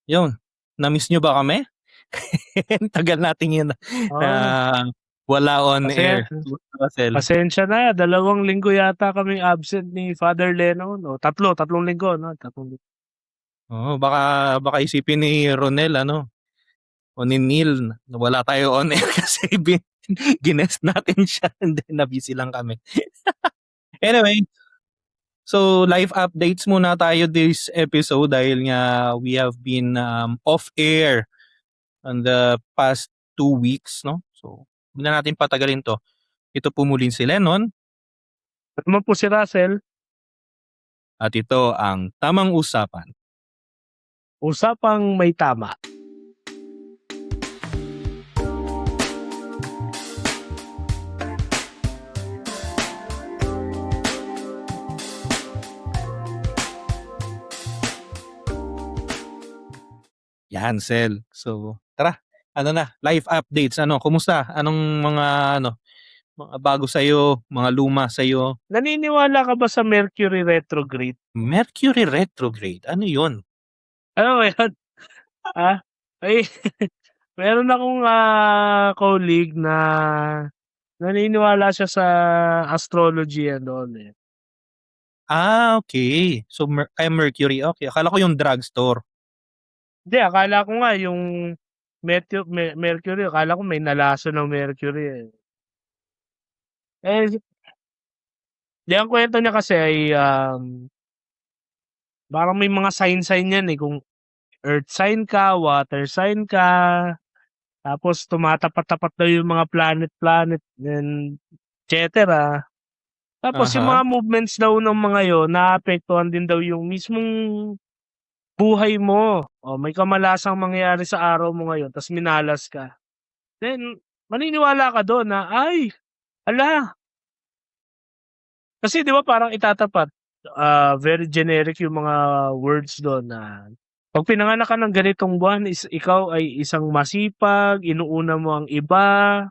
Yun, na-miss niyo ba kami? Tagal natin yun Oo, na wala on pase air, Russell. pasensya na, 2 linggo yata kaming absent ni Father Leno 'no, tatlong linggo 'no, 3 linggo. Oo, baka isipin ni Ronel o ni Neil na wala tayo on air kasi ginest natin siya and then na-busy lang kami. Anyway, so live updates muna tayo this episode dahil nga we have been off air on the past 2 weeks, no? So, hindi na natin patagalin to. Ito po muli si Lennon Ano naman po si Russell, at ito ang Tamang Usapan. usapang may tama. Yan, Sel. So, tara. Live updates. Kumusta? Anong mga bago sa'yo, mga luma sa'yo? Naniniwala ka ba sa Mercury retrograde? Mercury retrograde. Ano yun? Alam mo yun? Ah, ay meron akong, colleague na naniniwala siya sa astrology and all, eh. Okay. So, kay Mercury. Okay. Akala ko yung drugstore. Hindi, akala ko nga yung Mercury, akala ko may nalaso ng Mercury, eh. Eh, 'di ang kuwento niya kasi ay, parang may mga sign-sign yan, eh, kung earth sign ka, water sign ka, tapos tumatapat-tapat daw yung mga planet-planet and etcetera. Tapos yung Aha. mga movements daw ng mga yun naapektuhan din daw yung mismong buhay mo. O may kamalasang mangyayari sa araw mo ngayon ta's minalas ka. Then maniniwala ka dun na, "Ay, hala." Kasi 'di ba parang itatapat, very generic yung mga words dun na 'pag pinanganak ka ng ganitong buwan is ikaw ay isang masipag, inuuna mo ang iba.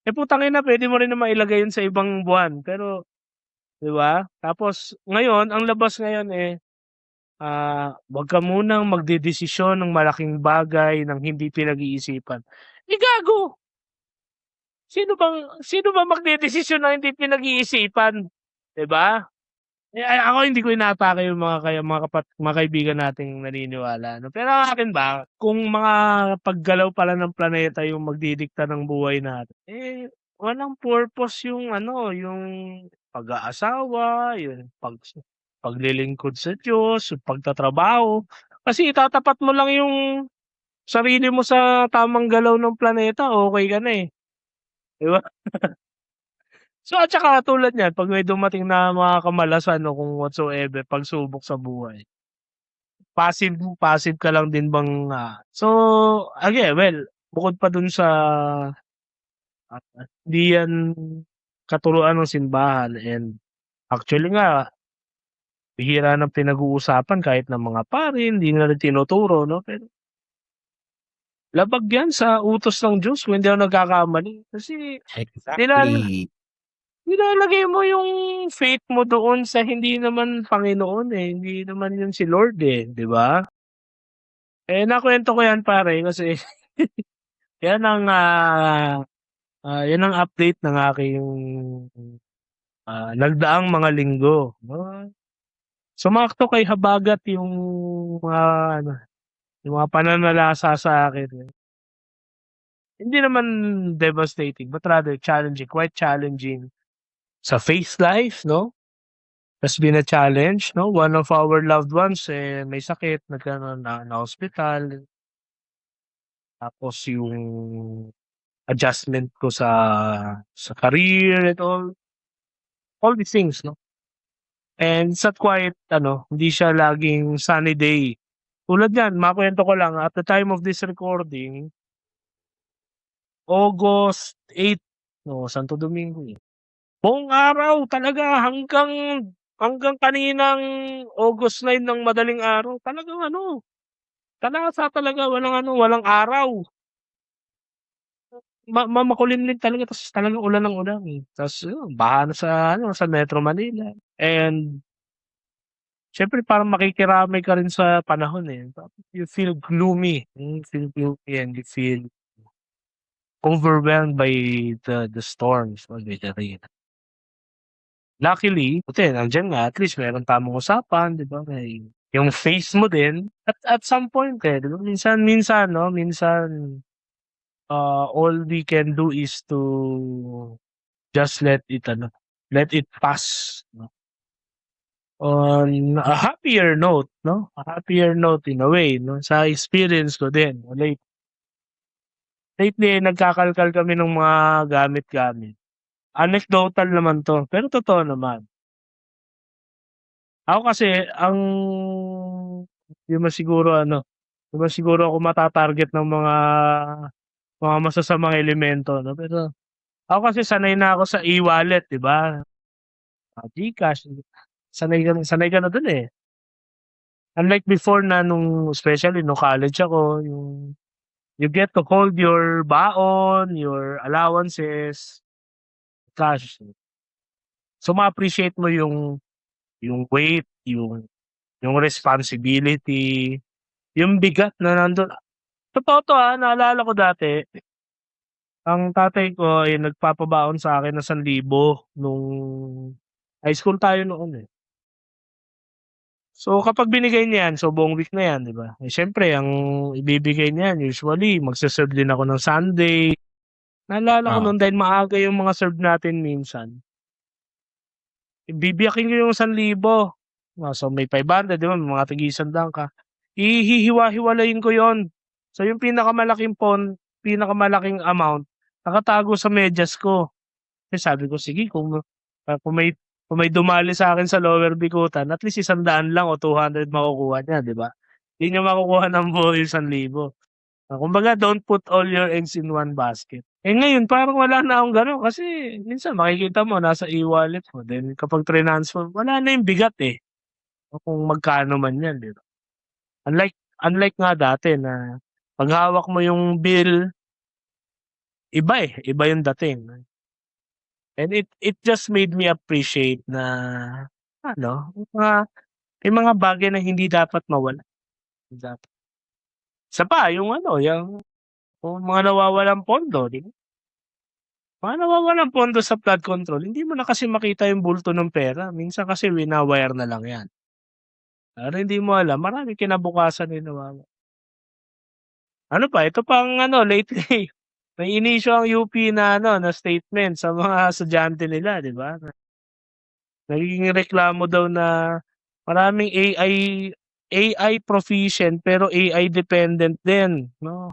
Eh, putang ina puwede mo rin naman ilagay yun sa ibang buwan pero 'di ba? Tapos ngayon ang labas ngayon, eh, "Wag ka munang magdedesisyon ng malaking bagay ng hindi pinag-iisipan." Eh, gago! Sino bang magdedesisyon ng hindi pinag-iisipan, 'di ba? Eh, ako hindi ko inaatake yung mga kaibigan nating naniniwala 'no, pero ang akin ba kung mga paggalaw pala ng planeta yung magdidikta ng buhay natin, eh, walang purpose yung ano, yung pag-aasawa, yung paglilingkod sa Diyos, yung pagtatrabaho. Kasi itatapat mo lang yung sarili mo sa tamang galaw ng planeta, okey ka na, eh, 'di ba? So at saka tulad niyan 'pag may dumating na mga kamalasan o kung whatsoever, pagsubok sa buhay, passive passive ka lang din bang, so again, well, bukod pa dun sa, di yan katuruan ng simbahan and actually nga bihira ng pinag-uusapan kahit ng mga pari hindi na rin tinuturo 'no, pero labag yan sa utos ng Diyos kung hindi ako nagkakamali. Kasi nilala Exactly. nilalagay mo yung faith mo doon sa hindi naman Panginoon, eh, hindi naman yun si Lord, eh, 'di ba? Eh, nakuwento ko yan pare kasi yan ang, yan ang update ng aking, nagdaang mga linggo, 'no. Sumakto kay habagat yung mga ano, yung mga pananalasa sa akin, eh. Hindi naman devastating but rather challenging, quite challenging sa faith life 'no. Has been a challenge 'no, one of our loved ones, eh, may sakit nagkaroon na-ospital, tapos yung adjustment ko sa career and all these things 'no. And it's not quite ano, hindi siya laging sunny day. Tulad niyan makuwento ko lang at the time of this recording, August 8 no, Santo Domingo, eh. Buong araw talaga hanggang kaninang August 9 ng madaling araw talagang ano, talasa talaga walang araw. Makulimlim talaga ta's talagang ulan ng ulan, eh. Ta's yun baha na sa Metro Manila and Siyempre parang makikiramay ka rin sa panahon, eh. You feel gloomy, you feel gloomy and you feel overwhelmed by the storms or by the rain. Luckily, buti nandiyan nga, at least meron tamang usapan, 'di ba? May yung face mo din at some point, eh, 'di ba? Minsan 'no, all we can do is to just let it pass, 'no? On a happier note, 'no? A happier note in a way, 'no? Sa experience ko din, lately nagkakalkal kami ng mga gamit-gamit. Anecdotal naman 'to, pero totoo naman. Ako kasi di man siguro ano, di man siguro ako mata-target ng mga masasamang elemento 'no, pero ako kasi sanay na ako sa e-wallet, 'di ba? GCash, sanay ka na dun, eh. Unlike before na especially nung college ako, yung you get to hold your baon, your allowances, cash. So ma-appreciate mo yung weight, yung responsibility, yung bigat na nandun. Totoo 'to, naalala ko dati, ang tatay ko ay nagpapabaon sa akin ng 1,000 nung high school tayo noon, eh. So kapag binigay niya yan, so buong week na yan, 'di ba? Eh, siyempre ang ibibigay niya yan usually magse-serve din ako ng Sunday. Naalala ko Oo. nun dahil maaga yung mga serve natin minsan, bibiyakin ko yung 1,000. So may 500, 'di ba, may mga tig-100 ka. Hihiwa-hiwalayin ko yon. So yung pinakamalaking amount nakatago sa medyas ko. Kasi sabi ko, sige kung may dumali sa'kin sa lower bikutan at least 100 lang o 200 makukuha niya, 'di ba? Hindi niya makukuha ng buo yung 1,000. Kumbaga don't put all your eggs in one basket. Eh, ngayon parang wala na akong gano'n kasi minsan makikita mo nasa e-wallet mo then kapag trinransfer wala na yung bigat, eh, o kung magkano man 'yan, 'di ba? Unlike unlike nga dati na 'pag hawak mo yung bill, iba yung dating. And it just made me appreciate na ano, may mga bagay na hindi dapat mawala, dapat. Isa pa yung yung mga nawawalang pondo, 'di ba? Mga nawawalang pondo sa flood control, hindi mo na kasi makita yung bulto ng pera, minsan kasi wina-wire na lang 'yan. Pero hindi mo alam maraming kinabukasan yung ano pa, ito pang lately, may inisyu ang UP na na statement sa mga estudyante nila, 'di ba? Nagiging reklamo daw na maraming AI proficient pero AI dependent din, 'no?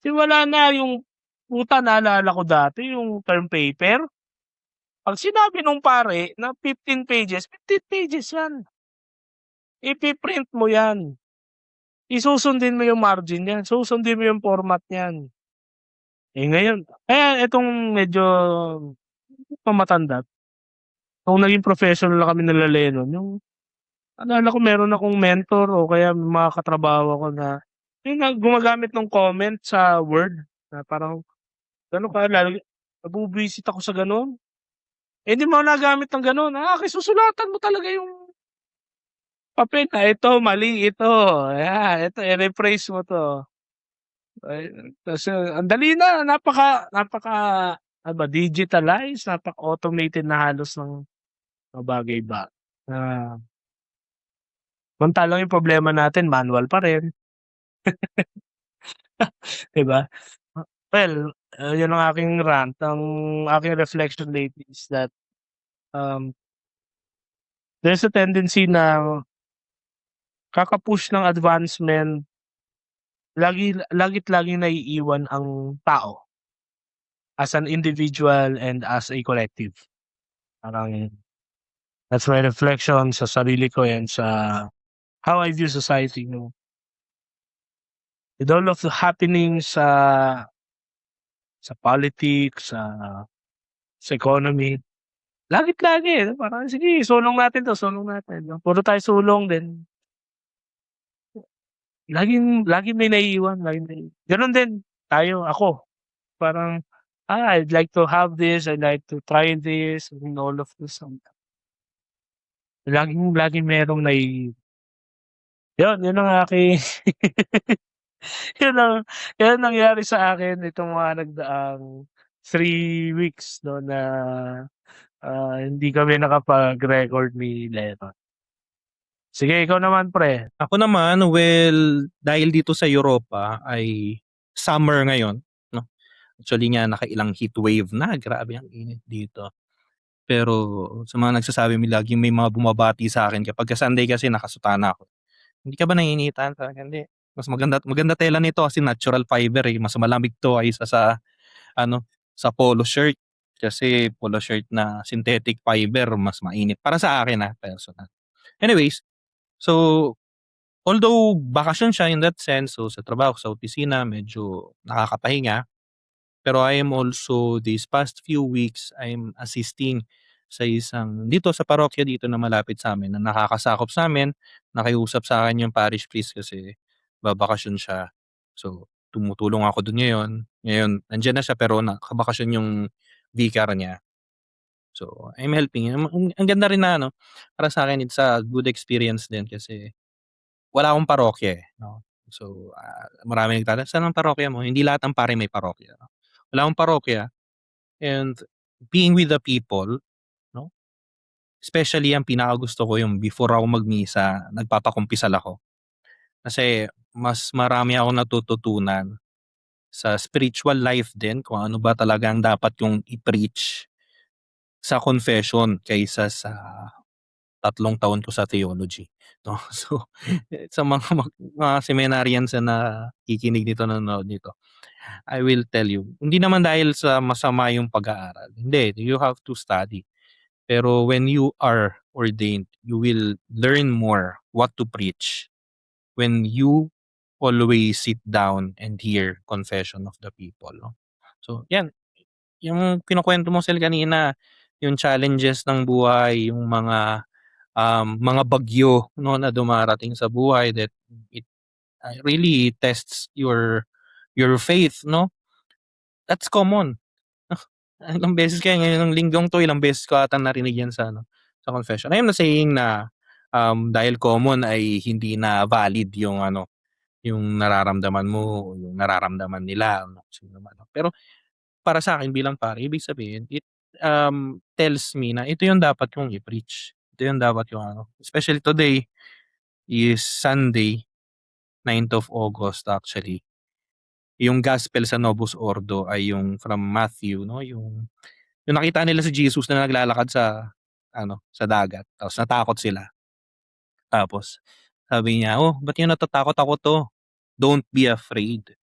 Kasi wala na yung naalala ko dati yung term paper, 'pag sinabi nung pare na 15 pages 'yan. Ipi-print mo 'yan, susundin mo yung margin niyan, susundin mo yung format niyan. Eh, ngayon kaya itong medyo matanda, nung naging professional na kami nila Lennon, yung naalala ko meron akong mentor o kaya mga katrabaho ko na yung gumagamit ng comment sa Word na parang gano'n nabubwisit ako sa gano'n. Eh, hindi mo nagamit ng gano'n, susulatan mo talaga yung papel na ito mali ito, ito i-rephrase mo 'to. Ay, kasi ang dali na napaka ano ba digitalized, napaka-automated na halos ng mga bagay ba. Ah, samantalang yung problema natin manual pa rin, 'di ba? Well, yun ang aking rant. Ang aking reflection lately is that, um, there's a tendency na kaka-push ng advancement, lagit laging naiiwan ang tao as an individual and as a collective. Parang that's my reflection sa sarili ko and sa how I view society, 'no. With all of the happenings sa politics, sa economy, lagit-lagi, parang sige sulong natin 'to, sulong natin. Puro tayo sulong din, laging may naiiwan, gano'n din ako, parang, I'd like to have this, I'd like to try this and all of this. Laging merong yun ang aking yun ang yun ang nangyari sa akin itong mga nagdaang 3 weeks 'no na, hindi kami nakapag-record ni Lennon. Sige, ikaw naman pre. Ako naman, well, dahil dito sa Europa ay summer ngayon, no? Actually nga nakailang heat wave na, grabe ang init dito. Pero sa mga nagsasabi laging may mga bumabati sa akin kapagka Sunday kasi nakasutana ako. "Hindi ka ba naiinitan?" Sabi ko, "Hindi. Mas maganda maganda tela nito kasi natural fiber, eh. Mas malamig 'to kaysa sa ano, sa polo shirt." Kasi polo shirt na synthetic fiber mas mainit para sa akin, personal. Anyways, so although bakasyon siya in that sense, so sa trabaho, sa opisina medyo nakakapahinga, pero I am also these past few weeks, I'm assisting sa isang dito sa parokya dito na malapit sa'min na nakakasakop sa'min. Nakiusap sa'kin yung parish priest kasi babakasyon siya. So, tumutulong ako dun ngayon. Ngayon nandiyan na siya pero nakabakasyon yung vicar niya. So, I'm helping. Ang ganda rin na ano, para sa'kin it's a good experience din kasi wala akong parokya, 'no. So, maraming nagtatanong, "Saan ang parokya mo?" Hindi lahat ng pare may parokya, 'no. Wala akong parokya and being with the people, 'no, especially ang pinakagusto ko yung before ako magmisa, nagpapakumpisal ako. Kasi mas marami akong natututunan sa spiritual life din kung ano ba talaga ang dapat kong i-preach sa confession kaysa sa 3 taon ko sa theology, 'no. So, sa mga seminarians na nakikinig nito, nanonood nito, I will tell you, hindi naman dahil sa masama yung pag-aaral, hindi, you have to study. Pero when you are ordained, you will learn more what to preach when you always sit down and hear confession of the people, 'no. So, 'yan, yung kinukuwento mo sel kanina, yung challenges ng buhay, yung mga bagyo 'no, na dumarating sa buhay that it, really tests your faith 'no, that's common. Ilang beses kaya ngayong linggong 'to, ilang beses ko atang narinig 'yan sa ano, sa confession. I am not saying na, dahil common ay hindi na valid yung ano, yung nararamdaman mo, yung nararamdaman nila, ano, sino man 'no. Pero para sa'kin bilang pare ibig sabihin it, tells me na ito yung dapat kong i-preach. Ito yung dapat yung ano, especially today is Sunday, 9th of August actually. Yung gospel sa Novus Ordo ay yung from Matthew 'no, yung nakita nila si Jesus na naglalakad sa ano, sa dagat tapos natakot sila. Tapos sabi niya, "Oh, ba't niyo natatakot ako 'to? Don't be afraid."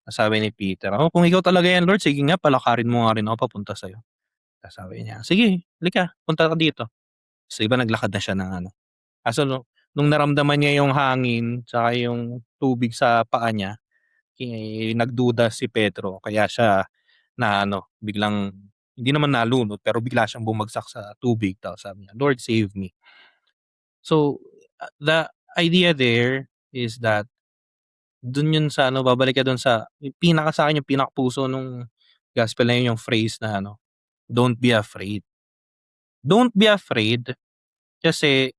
Sabi ni Peter, "Oh, kung ikaw talaga 'yan Lord, sige nga palakarin mo nga rin ako papunta sa'yo." Tapos sabi niya, "Sige, halika punta ka dito." Ta's 'di ba naglakad na siya ng ano, kaso nung naramdaman niya yung hangin tsaka yung tubig sa paa niya, nagduda si Pedro kaya siya na ano, biglang hindi naman nalunod pero bigla siyang bumagsak sa tubig tapos sabi niya, "Lord save me." So, the idea there is that dun yun sa ano, babalik ka dun sa yung sa'kin yung pinakapuso nung gospel na yun yung phrase na ano, "Don't be afraid." Don't be afraid kasi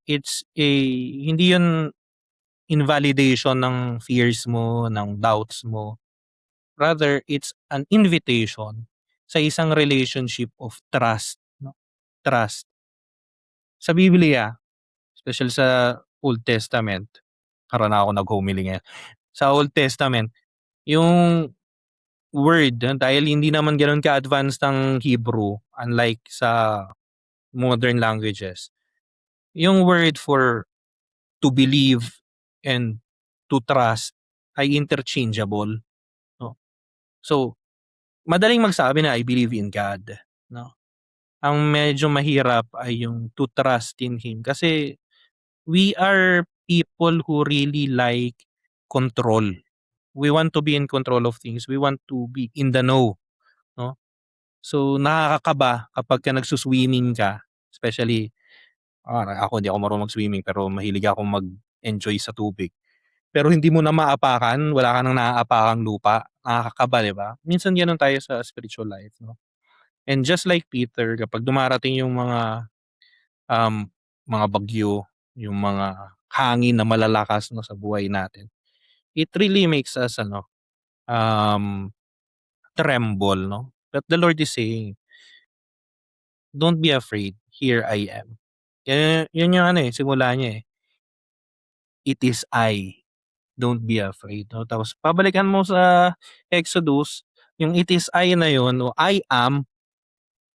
hindi yun invalidation ng fears mo, ng doubts mo. Rather, it's an invitation sa isang relationship of trust, 'no, trust. Sa Biblia, special sa Old Testament, para na ako nag-homily ngayon. Sa Old Testament, yung word dahil hindi naman gano'n ka-advanced ang Hebrew unlike sa modern languages, yung word for to believe and to trust ay interchangeable, 'no. So, madaling magsabi na, "I believe in God," 'no. Ang medyo mahirap ay yung to trust in Him kasi we are people who really like control. We want to be in control of things. We want to be in the know, 'no? So, nakakakaba kapagka nagsu-swimming ka, especially, ako hindi ako marunong mag-swimming pero mahilig akong mag-enjoy sa tubig. Pero hindi mo na maapakan, wala ka ng naaapakang lupa, nakakakaba, 'di ba? Minsan gano'n tayo sa spiritual life, 'no? And just like Peter, kapag dumarating yung mga, um mga bagyo, yung mga hangin na malalakas, 'no, sa buhay natin, it really makes us ano, um, tremble, 'no? But the Lord is saying, "Don't be afraid, here I am." Yun yung ano, eh, simula niya, eh, "It is I, don't be afraid." 'No, tapos babalikan mo sa Exodus, yung "It is I" na yun o "I am."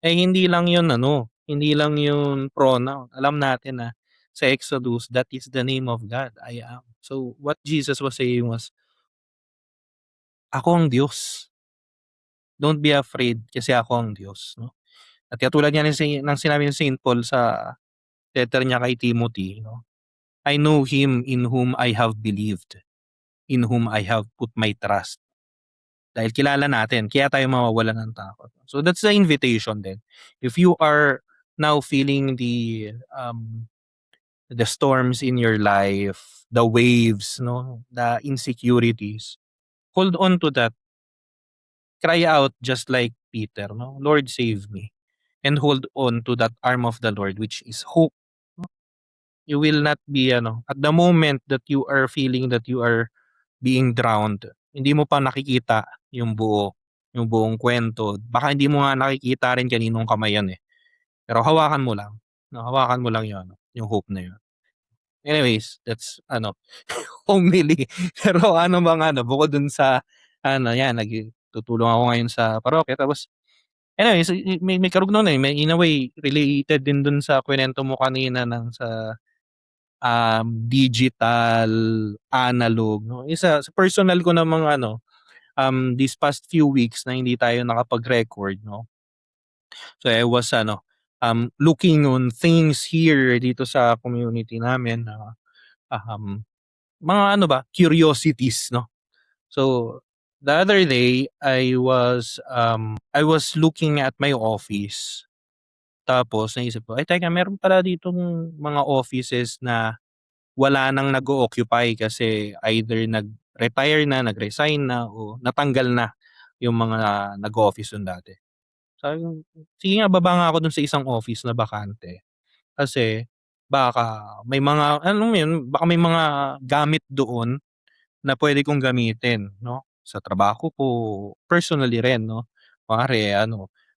Eh, hindi lang 'yun ano, hindi lang 'yun pronoun. Alam natin na sa Exodus, that is the name of God, I am. So, what Jesus was saying was, "Ako ang Diyos. Don't be afraid kasi ako ang Diyos." 'No? At katulad nga ng sinabi ni Saint Paul sa letter niya kay Timothy, 'no, "I know him in whom I have believed, in whom I have put my trust." Dahil kilala natin, kaya tayo mawawalan ng takot. So, that's the invitation din. If you are now feeling the storms in your life, the waves, no, the insecurities, hold on to that. Cry out just like Peter, no, Lord save me. And hold on to that arm of the Lord, which is hope. No? You will not be, at the moment that you are feeling that you are being drowned, hindi mo pa nakikita yung buong kwento. Baka hindi mo nga nakikita rin kaninong kamay yan eh. Pero hawakan mo lang. No, hawakan mo lang yung hope na yun. Anyways, that's homily. Pero ano bang bukod dun sa yan tutulong ako ngayon sa parokya tapos anyways, may karugtong eh, may in a way related din dun sa kuwento mo kanina ng sa, digital, analog 'no. Sa personal ko namang these past few weeks na hindi tayo nakapag-record 'no. So I was looking on things here dito sa community namin na, um mga curiosities 'no. So, the other day I was looking at my office. Tapos naisip ko, ay teka meron pala ditong mga offices na wala nang nag-o-occupy kasi either nag-retire na, nag-resign na o natanggal na yung mga nag-o-office dun dati. Sabi ko, sige nga baba nga ako dun sa isang office na bakante. Kasi baka may mga alam mo yun, baka may mga gamit doon na puwede kong gamitin 'no, sa trabaho ko, personally rin 'no. Kunwari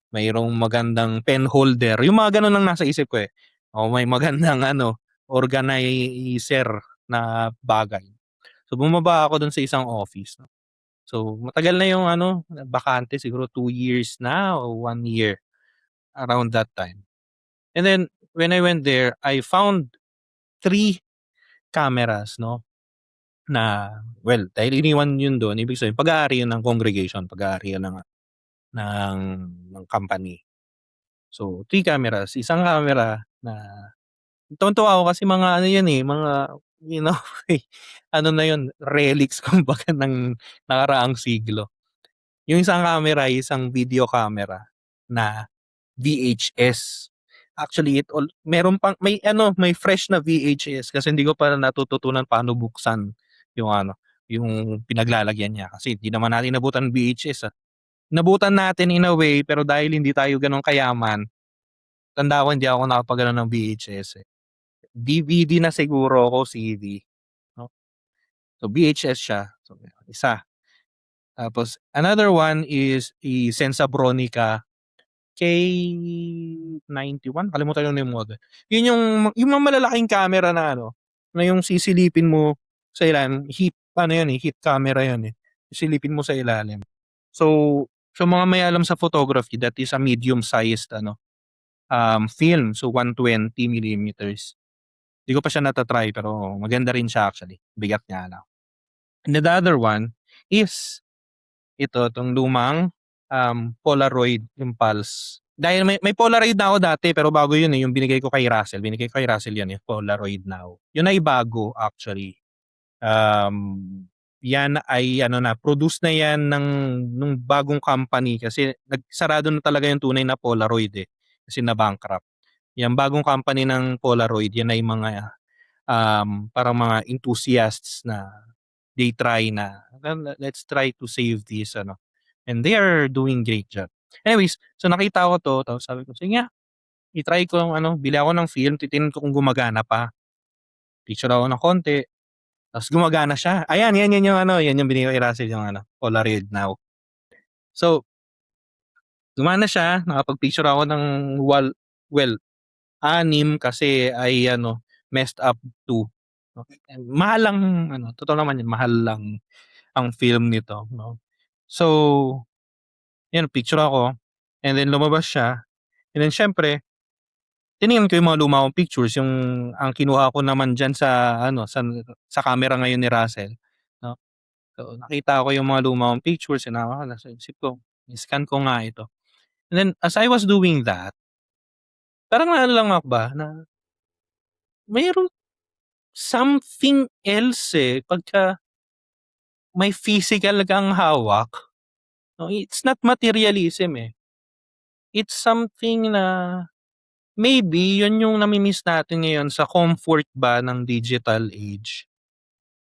mayroong magandang pen holder, yung mga gano'n lang nasa isip ko, eh. O may magandang organizer na bagay. So, bumaba ako dun sa isang office 'no. So, matagal na yung bakante siguro 2 years na o 1 year, around that time. And then when I went there, I found 3 cameras 'no. Na well, dahil iniwan yun dun ibig sabihin pag-aari yun ng congregation, pag-aari yun ng ng company. So, 3 cameras, isang camera na tuwang-tuwa ako kasi mga yun, eh, mga you know, na yun, relics kumbaga ng nakaraang siglo. Yung isang camera ay isang video camera na VHS. Actually, meron pang may fresh na VHS kasi hindi ko pa natututunan paano buksan yung yung pinaglalagyan niya kasi hindi naman natin nabutan VHS, Nabutan natin in a way pero dahil hindi tayo gano'n kayaman, tanda ko hindi ako nakapag-ano ng VHS, eh. DVD na siguro ako, CD, 'no. So, VHS siya. So, isa. Tapos another one is Senza Bronica K91, nakalimutan ko na yung model. Yun yung mga malalaking camera na na yung sisilipin mo sa ilalim, heat camera yun, eh. Sisilipin mo sa ilalim. So, sa mga may alam sa photography, that is a medium-sized film. So, 120 millimeters. Di ko pa siya nata-try pero maganda rin siya actually. Bigat nga lang. And the other one is 'tong lumang, Polaroid Impulse. Dahil may Polaroid na ako dati pero bago yun, eh, yung binigay ko kay Russell. Binigay ko kay Russell yan, eh, Polaroid Now. Yun ay bago actually. Yan ay produce na yan nung bagong company kasi nagsarado na talaga yung tunay na Polaroid, eh, kasi na-bankrupt. Yang bagong company ng Polaroid, yan ay mga, parang mga enthusiasts na they try na, let's try to save this and they are doing great job. Anyways, so nakita ko 'to tapos sabi ko, "Sige nga." i-try kong ano, bili ako ng film, titingnan ko kung gumagana pa. Picture ako ng konti, tapos gumagana siya. Ayan, yan yung ano, yan yung binigay ko kay Russell, yung ano, Polaroid now. So, gumana siya, nakapag-picture ako ng well, 6 kasi ay ano, messed up 2. Mahal lang ano, totoo naman yun, mahal lang ang film nito, no. So, yun picture ako, and then lumabas siya, and then siyempre tiningnan ko yung mga luma kong pictures, yung ang kinuha ko naman diyan sa ano, sa camera ngayon ni Russell, 'no. So, nakita ko yung mga luma kong pictures, sinama ko, nasa isip ko, i-scan ko nga ito. And then as I was doing that, parang naano lang ako ba na mayroong something else, eh, pagka may physical kang hawak, 'no. It's not materialism, eh. It's something na maybe yun yung nami-miss natin ngayon sa comfort ba ng digital age,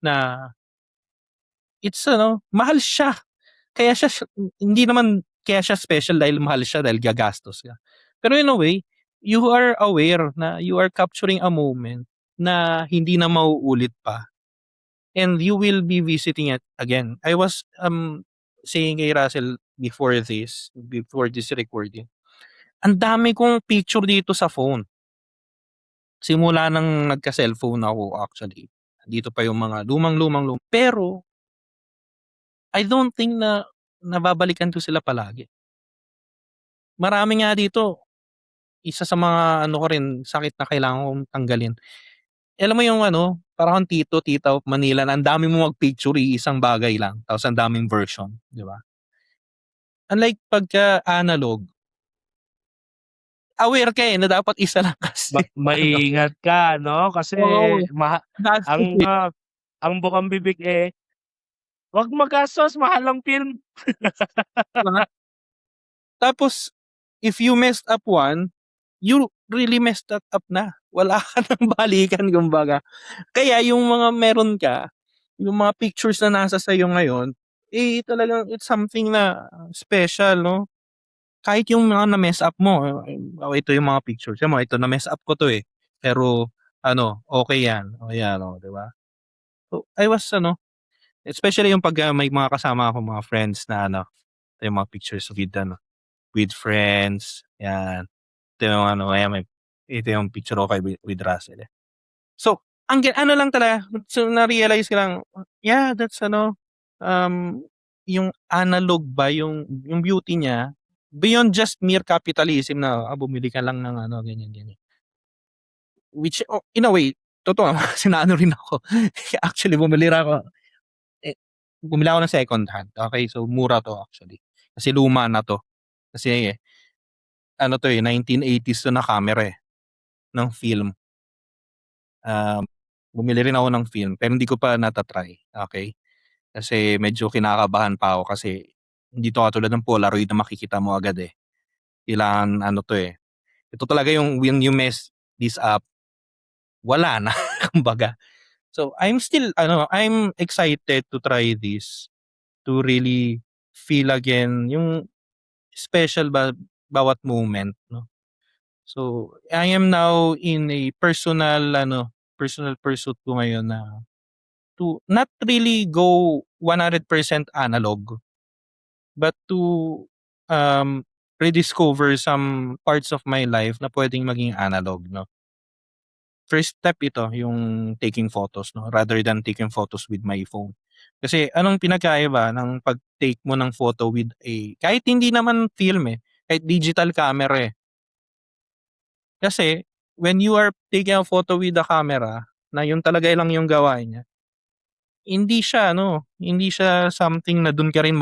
na it's ano, mahal siya. Kaya hindi naman kaya siya special dahil mahal siya dahil gagastos ka. Pero in a way, you are aware na you are capturing a moment na hindi na mauulit pa, and you will be visiting it again. I was, saying kay Russell before this recording, ang dami kong picture dito sa phone. Simula ng nagka-cellphone ako actually, dito pa yung mga lumang-lumang pero I don't think na nababalikan ko sila palagi. Marami nga dito, isa sa mga ano ko rin, sakit na kailangan kong tanggalin. Alam mo yung ano, parang kang tito, tita of Manila na ang dami mo mag-picture, iisang bagay lang, tapos ang daming version, 'di ba? Unlike pagka analog, aware ka, eh, na dapat isa lang kasi ano, Maingat ka 'no, kasi oo, gastos, ang, eh, ang bukang bibig, eh, "Wag magastos, mahal ang film." 'di ba? Tapos if you messed up one, you really messed that up na. Wala ka ng balikan kumbaga. Kaya yung mga meron ka, yung mga pictures na nasa sa'yo ngayon, eh, talagang it's something na special, 'no? Kahit yung mga na-mess up mo, ito yung mga pictures mo, ito na-mess up ko 'to, eh, pero ano, okey yan, o yan, oh, 'di ba? So, I was ano, especially yung pagka may mga kasama akong mga friends na ano, ito yung mga pictures with ano, with friends, yan. Ito yung ano, ayan ito yung picture ko kay with Russell, eh. So, ano lang talaga, so na-realize ko lang, yeah, that's ano, um, yung analog ba yung beauty niya, beyond just mere capitalism na, bumili ka lang ng ano, ganyan, ganyan. Which, in a way, totoo naman kasi naano rin ako. Actually eh, bumili ako ng second hand, okey? So, mura 'to actually, kasi luma na 'to. Kasi ano 'to, eh, 1980s 'to na camera, eh, ng film. Bumili rin ako ng film pero hindi ko pa nata-try, okey? Kasi medyo kinakabahan pa ako kasi hindi 'to katulad ng Polaroid na makikita mo agad, eh. Kailangan ano 'to, eh, ito talaga yung when you mess this up, wala na kumbaga. So, I'm excited to try this, to really feel again yung special ba bawat moment, 'no? So, I am now in a personal pursuit ko ngayon na to not really go 100% analog, but to, rediscover some parts of my life na puwedeng maging analog, 'no. First step ito, yung taking photos, 'no, rather than taking photos with my phone. Kasi anong pinagkaiba ng pag-take mo ng photo with kahit hindi naman film, eh, kahit digital camera, eh. Kasi when you are taking a photo with a camera na yun talaga lang yung gawain niya, hindi siya something na dun ka rin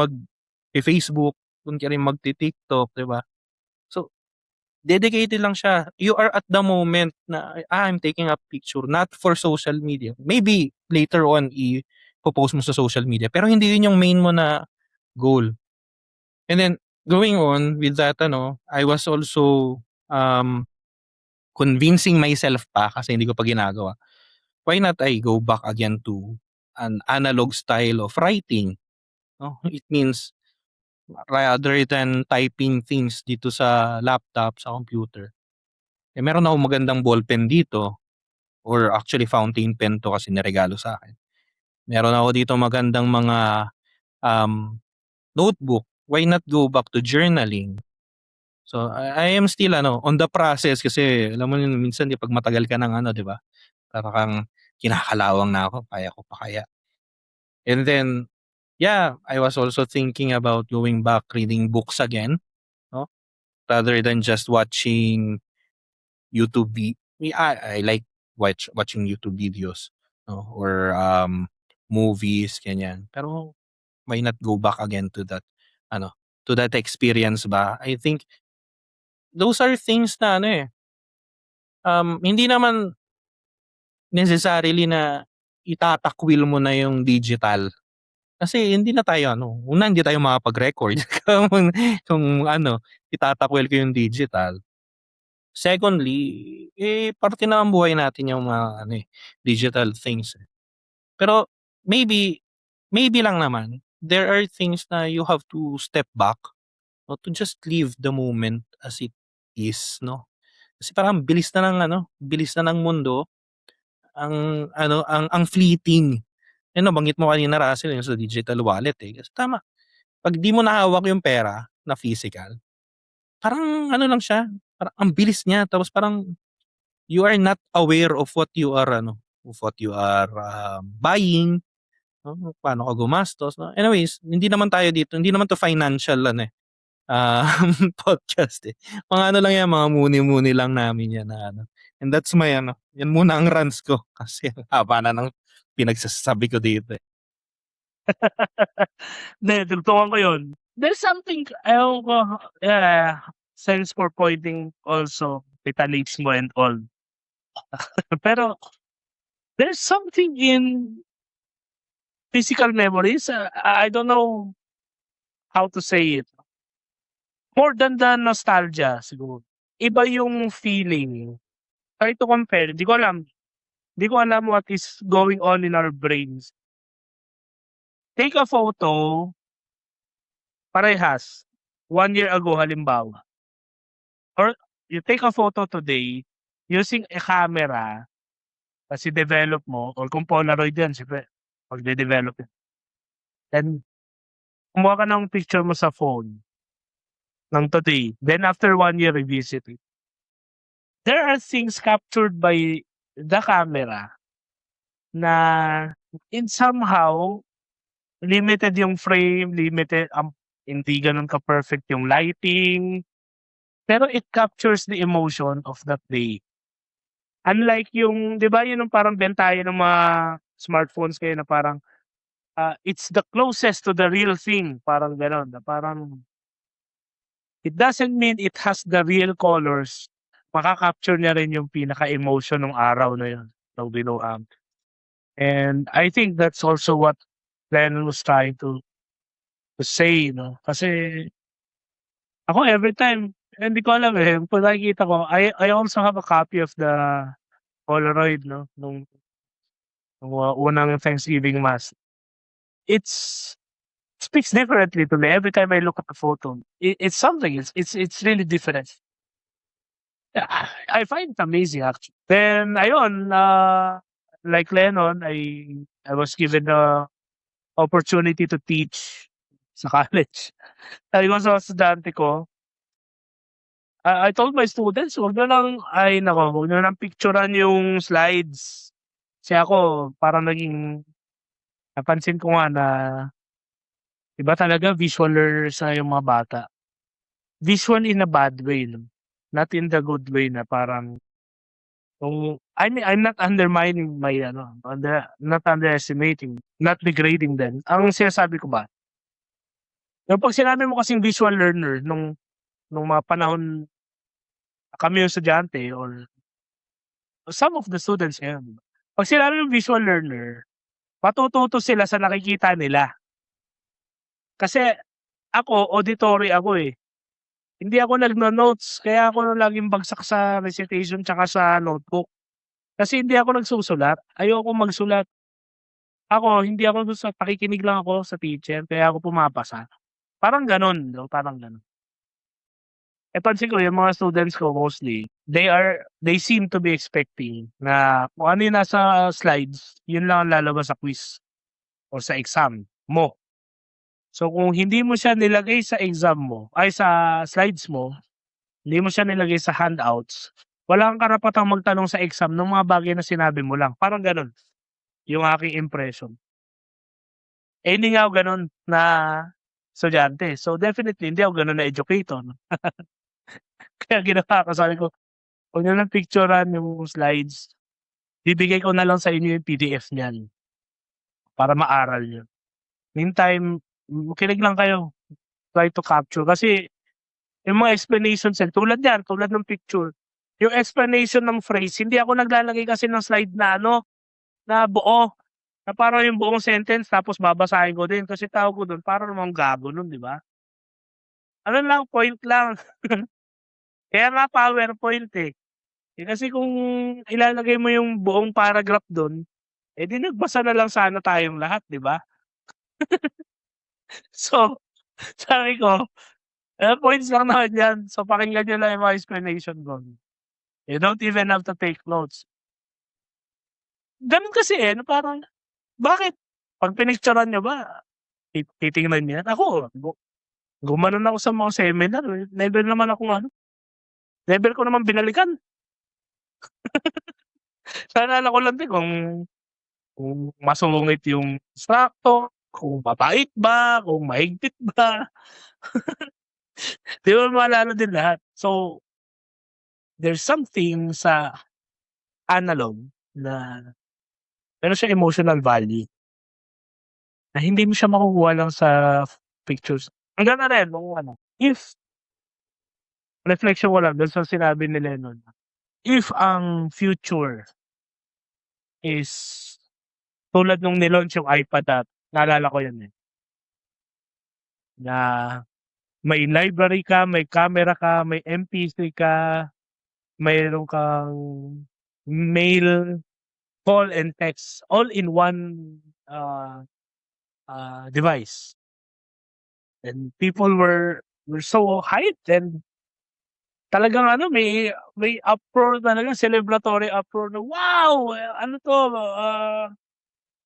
Facebook, dun ka rin magti-TikTok, 'di ba? So, dedicated lang siya. You are at the moment na, I'm taking a picture not for social media. Maybe later on ipo-post mo sa social media, pero hindi yun yung main mo na goal. And then going on with that ano, I was also, convincing myself pa kasi hindi ko pa ginagawa. Why not I go back again to an analog style of writing, 'no? It means rather than typing things dito sa laptop, sa computer, meron akong magandang ballpen dito, or actually fountain pen 'to kasi niregalo sa'kin. Meron ako dito magandang mga, notebook. Why not go back to journaling? So, I am still on the process kasi alam mo yun minsan 'di 'pag matagal ka ng 'di ba, para kang kinakalawang na ako, kaya ko pa kaya? And then, yeah, I was also thinking about going back reading books again, 'no, rather than just watching YouTube I like watching YouTube videos, 'no, or, movies, ganyan. Pero why not go back again to that ano, to that experience ba? I think those are things na hindi naman necessarily na itatakwil mo na yung digital. Kasi hindi na tayo una hindi tayo makapag-record kung itatakwil ko yung digital. Secondly, parte na ng buhay natin yung mga digital things, eh. Pero maybe, maybe lang naman, there are things na you have to step back, 'no, to just live the moment as it is, 'no? Kasi parang bilis na ng mundo, ang fleeting. Yan nabanggit mo kanina Russell yung sa digital wallet, eh, kasi tama. 'Pag di mo na hawak yung pera na physical, parang lang siya, parang ang bilis niya tapos parang you are not aware of what you are buying, 'no, paano ka gumastos, 'no. Anyways, hindi naman tayo dito, hindi naman 'to financial ah, podcast, eh. Mga lang 'yan, mga muni-muni lang namin 'yan na and that's my 'yan muna ang rants ko kasi ang haba na ng pinagsasabi ko dito, eh. Hindi, tugtungan ko yun. There's something, ewan ko, yeah, thanks for pointing also, Vitalismo and all. Pero there's something in physical memories, I don't know how to say it. More than the nostalgia siguro. Iba yung feeling. Try to compare, di ko alam. Di ko alam what is going on in our brains. Take a photo, parehas, 1 year ago halimbawa. Or you take a photo today using a camera, tas i-develop mo or kung Polaroid yan siyempre magde-develop yan. Then kumuha ka ng picture mo sa phone ng today, then after 1 year revisit it. There are things captured by the camera na in somehow limited yung frame, limited hindi gano'n ka-perfect yung lighting, pero it captures the emotion of that day. Unlike yung 'di ba yun yung parang bentayan ng mga smartphones ngayon na parang, it's the closest to the real thing, parang gano'n, na parang it doesn't mean it has the real colors, maka-capture niya rin yung pinaka-emotion nung araw na yun, ng binuang. And I think that's also what Lennon was trying to say 'no, kasi ako everytime hindi ko alam, eh, 'pag nakikita ko I also have a copy of the Polaroid 'no, nung unang Thanksgiving mass. It's speaks differently to me every time I look at the photo. It's something, it's really different. Yeah, I find it amazing actually. Then ayun, like Lennon, I was given the opportunity to teach sa college. Sabi ko sa estudyante ko, I told my students, "Wag niyo ng ay naku, wag niyo ng picturan yung slides." Kasi ako parang napansin ko nga na iba talaga visual learners na yung mga bata. Visual in a bad way 'no, not in the good way na parang kung I mean, I'm not undermining my not underestimating, not degrading them. Ang sinasabi ko ba, yung 'pag sinabi mo kasing visual learner nung mga panahon kami yung estudyante or some of the students ngayon, 'pag sinabi mong visual learner, matututo sila sa nakikita nila. Kasi ako auditory ako, eh. Hindi ako nagno-notes kaya ako laging bagsak sa recitation tsaka sa notebook. Kasi hindi ako nagsusulat, ayokong magsulat. Ako hindi ako pakikinig lang ako sa teacher kaya ako pumapasa. Parang gano'n 'no, parang gano'n. Eh, pansin ko yung mga students ko mostly they seem to be expecting na kung ano yung nasa slides, yun lang ang lalabas sa quiz or sa exam mo. So kung hindi mo siya nilagay sa exam mo, ay sa slides mo, hindi mo siya nilagay sa handouts, wala kang karapatang magtanong sa exam ng mga bagay na sinabi mo lang. Parang gano'n, yung aking impression. Eh, hindi nga ako gano'n na estudyante. So definitely hindi ako gano'n na educator. Kaya ginawa ko, sabi ko, huwag niyo lang picturean yung slides. Bibigay ko na lang sa inyo yung PDF niyan para maaral niyo. Meantime, makinig lang kayo. Try to capture. Kasi yung mga explanations tulad yan, tulad ng picture, yung explanation ng phrase, hindi ako naglalagay kasi ng slide na na buo. Na parang yung buong sentence tapos babasahin ko din kasi tawag ko dun parang namang gago nun, di ba? Ano lang, point lang. Kaya nga PowerPoint eh. Eh, kasi kung ilalagay mo yung buong paragraph dun, eh di nagbasa na lang sana tayong lahat, di ba? So, sabi ko, points lang naman yan. So, pakinggan nyo lang yung mga explanation ko. You don't even have to take notes. Ganun kasi eh, no, parang, bakit? Pag pinicturean nyo ba, titingnan niya. Ako, gumanon ako sa mga seminar. Never naman ako never ko naman binalikan. Naalala ko lang din kung masungit yung instructor, kung mabait ba, kung mahigpit ba. Di ba maalala din lahat? So, there's something sa analog na meron siyang emotional value na hindi mo siya makukuha lang sa pictures. Hanggang na rin, if reflection ko lang dun sa sinabi ni Lennon, if ang future is tulad nung nilaunch yung iPad at naalala ko yun eh, na may library ka, may camera ka, may MP3 ka, mayroon kang mail, call, and text all in one device. And people were so hyped and talagang may uproar talaga, celebratory uproar na, wow! Ano to,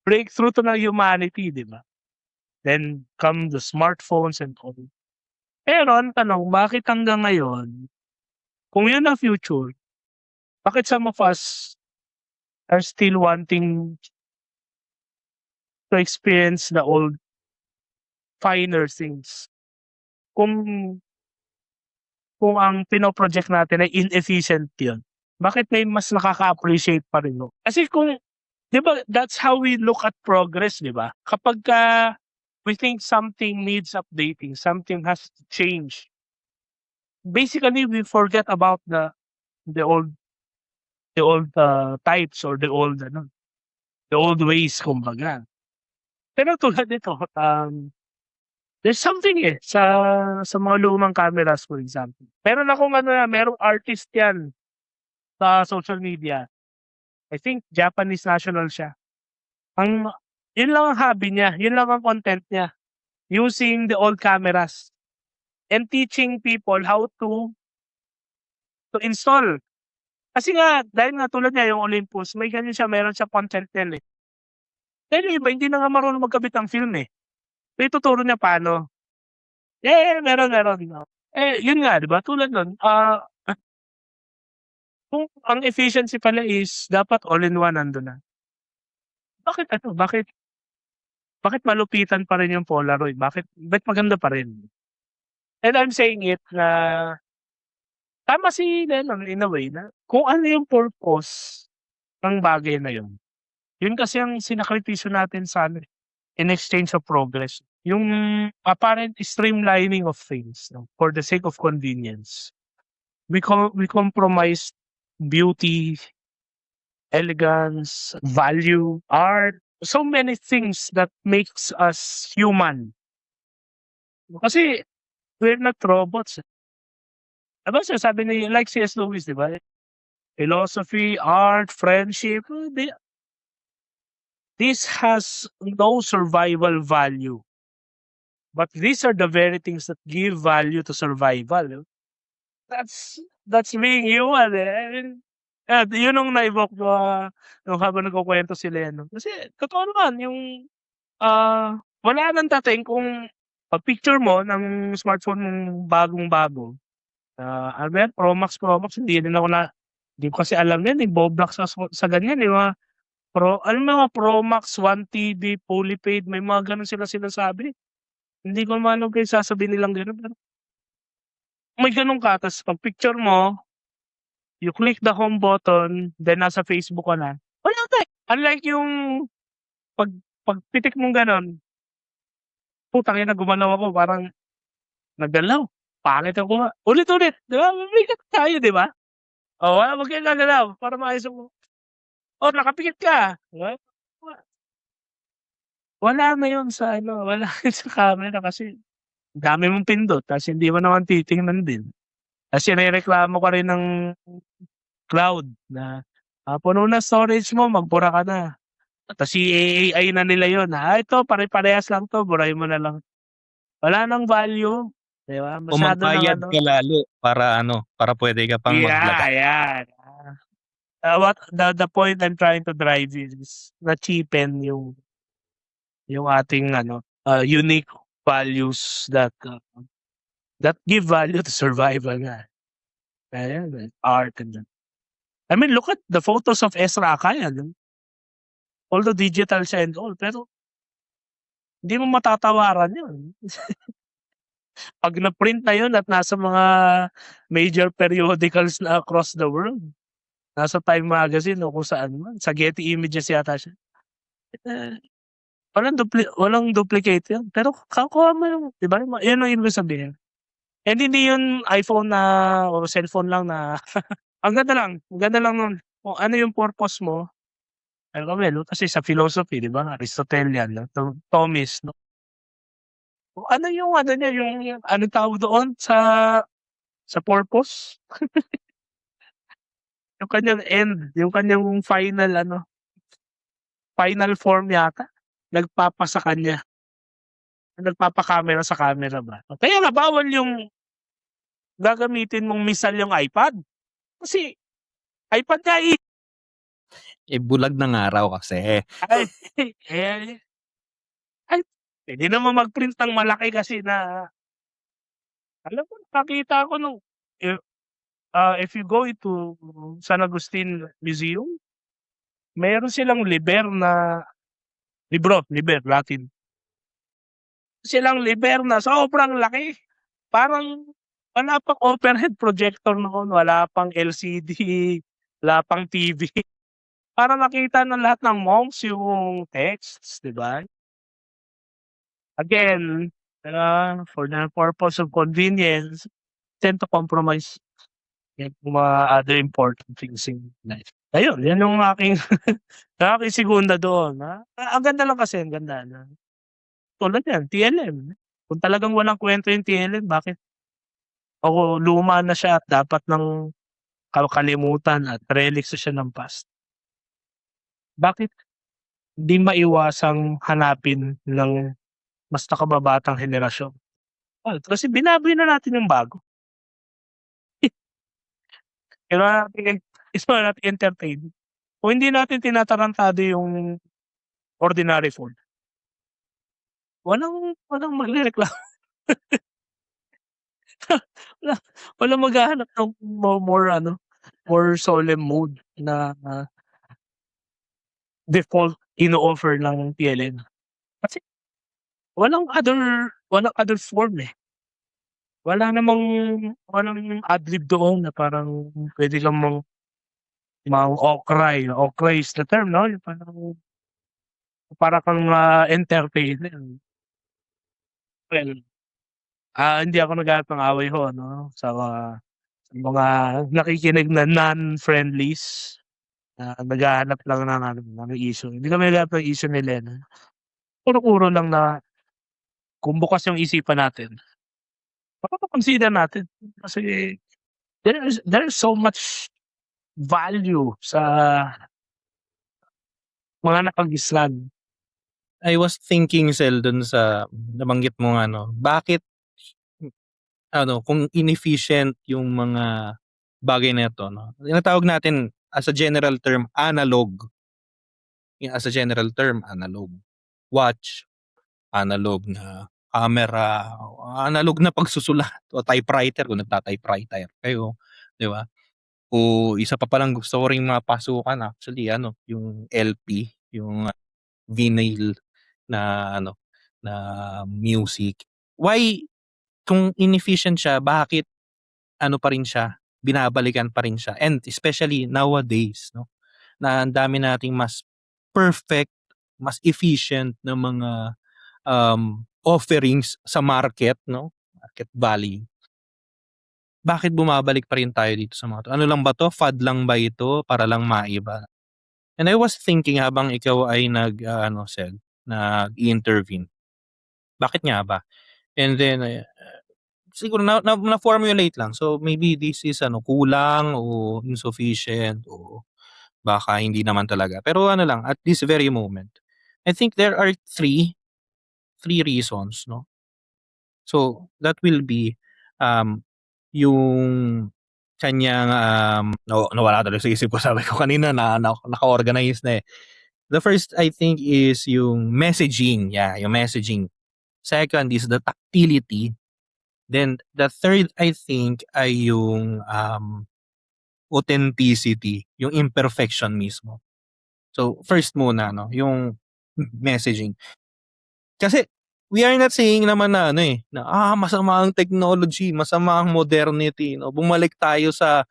breakthrough to ng humanity, di ba? Then come the smartphones and all. Pero ang tanong, bakit hanggang ngayon, kung yun ang future, bakit some of us are still wanting to experience the old finer things? Kung ang pino-project natin ay inefficient yun, bakit may mas nakaka-appreciate pa rin no? Kasi kung, di ba, that's how we look at progress, di ba? Kapag we think something needs updating, something has to change, basically we forget about the old types or the old ways, kumbaga. Pero tulad nito, there's something eh sa mga lumang cameras, for example. Meron akong merong artist yan sa social media. I think Japanese national siya. Yun lang ang hobby niya, yun lang ang content niya. Using the old cameras and teaching people how to install. Kasi nga, dahil nga tulad niya yung Olympus, may ganyan siya, meron siya content yan eh. Dahil yung iba, hindi na nga marunong magkabit ng film eh. So, ituturo niya paano. Meron. Yun nga, di ba? Tulad nun, kung ang efficiency pala is dapat all-in-one nandun na. Bakit malupitan pa rin yung Polaroid? Bakit maganda pa rin? And I'm saying it na tama si Lennon in a way na kung ano yung purpose ng bagay na yun. Yun kasi ang sinakripisyo natin sa in exchange of progress. Yung apparent streamlining of things for the sake of convenience. We compromise beauty, elegance, value, art, so many things that makes us human. Kasi we're not robots. Diba sabi ni like C.S. Lewis, di ba? Philosophy, art, friendship, this has no survival value. But these are the very things that give value to survival. that's being human, eh. I mean, yun ang na-evoke ko, nung habang nagkukuwento sila, ano. Kasi totoo naman yung, wala ng dating kung pag-picture mo ng smartphone mong bagong-bago, ano ba yan, Pro Max, hindi ko kasi alam yan, eh, Boblox sa ganyan, eh, mga ano mga Pro Max, 1 TB, fully paid, may mga gano'n sila sinasabi. Hindi ko naman alam kung sasabihin nilang gano'n, pero may gano'n ka ta's pag-picture mo, you click the home button, then nasa Facebook ka na, wala ka, eh. Unlike yung pag pagpitik mong gano'n, putang ina gumalaw ako parang nagalaw, pangit ang kuha, ulit-ulit, 'di ba? Bigat tayo, 'di ba? Oh, wag kang gagalaw para maayos mo. Oh, nakapikit ka, 'di ba? Wala na yun sa ano, wala yun sa camera kasi dami mong pindot ta's hindi mo naman titingnan din. Ta's irereklamo ka rin ng cloud na, puno na storage mo, magbura ka na. Ta's i-a-AI na nila yun, ito pare-parehas lang 'to, burahin mo na lang. Wala ng value, 'di ba? O Masyado ng magbayad ano, ka lalo para ano, para puwede ka pang maglagay. yan. What the point I'm trying to drive is na-cheapen yung ating ano, unique values that give value to survival nga. Ayan, art and I mean, look at the photos of Ezra Akaya, no? Although digital siya and all, pero hindi mo matatawaran yun. 'Pag na-print na yun at nasa mga major periodicals na across the world, nasa Time Magazine o kung saan man, sa Getty Images yata siya. Eh, walang duplicate yun, pero kakuha mo yung 'di ba, yun ang ibig sabihin. And hindi yun iPhone na o cellphone lang na ang ganda lang nun kung ano yung purpose mo. Ano kami 'no, kasi sa philosophy 'di ba, Aristotelian 'no, Thomist 'no. Kung ano yung ano niya, yung anong tawag doon sa purpose? Yung kanyang end, yung kanyang final ano, final form yata, nagpapa sa kanya, nagpapa-camera sa camera ba. Kaya nga bawal yung gagamitin mong misal yung iPad, kasi iPad nga Eh, bulag ng araw kasi. ay eh, ay puwede naman mag-print ng malaki kasi na alam mo nakita ko nung if if you go into San Agustin Museum, meron silang liber Latin. Silang liber na sobrang laki, parang wala pang overhead projector noon, wala pang LCD, wala pang TV, para makita ng lahat ng monks yung texts, 'di ba? Again, for the purpose of convenience, tend to compromise yung mga other important things in life. Ayun, yan yung aking aking segunda doon, ang ganda lang kasi, ang ganda na tulad niyan TLM. Kung talagang walang kuwento yung TLM, bakit luma na siya at dapat ng kalimutan at relics na siya ng past. Bakit di maiwasang hanapin ng mas nakababatang henerasyon? Kasi binaboy na natin yung bago. Kailangan natin entertain. Kung hindi natin tinatarantado yung ordinary food, walang magrereklamo. Wala walang maghahanap ng more ano, more solemn mood na default ino-offer ng PLN. Kasi walang other form, eh. Walang adlib doon na parang puwede kang mang-okray. Okray is the term 'no, yung parang para kang, entertainer. Well, hindi ako naghahanap ng away ho 'no, sa mga nakikinig na non-friendlies na naghahanap lang ng ano, ng issue. Hindi kami naghahanap ng issue ni Lena. Kuro-kuro lang na kung bukas yung isipan natin, mako-consider natin kasi there is so much value sa mga nakagisnan. I was thinking Sel dun sa nabanggit mong ano, bakit kung inefficient yung mga bagay na ito, no? Tinatawag natin as a general term, analog. As a general term, analog. Watch, analog na camera, analog na pagsusulat o typewriter kung nagta-typewriter kayo, 'di ba? O isa pa palang gusto ko ring mapasukan actually yung LP, yung vinyl na na music. Why kung inefficient siya, bakit pa rin siya, binabalikan pa rin siya and especially nowadays 'no, na ang dami nating mas perfect, mas efficient na mga, offerings sa market 'no, market value. Bakit bumabalik pa rin tayo dito sa mga 'to? Ano lang ba 'to, fad lang ba ito para lang maiba? And I was thinking habang ikaw ay Sel, nag-i-intervene, bakit nga ba? And then, siguro na-formulate lang. So, maybe this is kulang o insufficient o baka hindi naman talaga. Pero lang, at this very moment, I think there are three reasons, no? So, that will be, um, yung kanyang, nawala tuloy sa isip ko. Sabi ko kanina naka-organize na, eh. The first I think is yung messaging, yeah, yung messaging. Second is the tactility. Then the third I think ay yung, authenticity, yung imperfection mismo. So, first muna 'no, yung messaging. Kasi we are not saying naman na masama ang technology, masama ang modernity 'no, bumalik tayo sa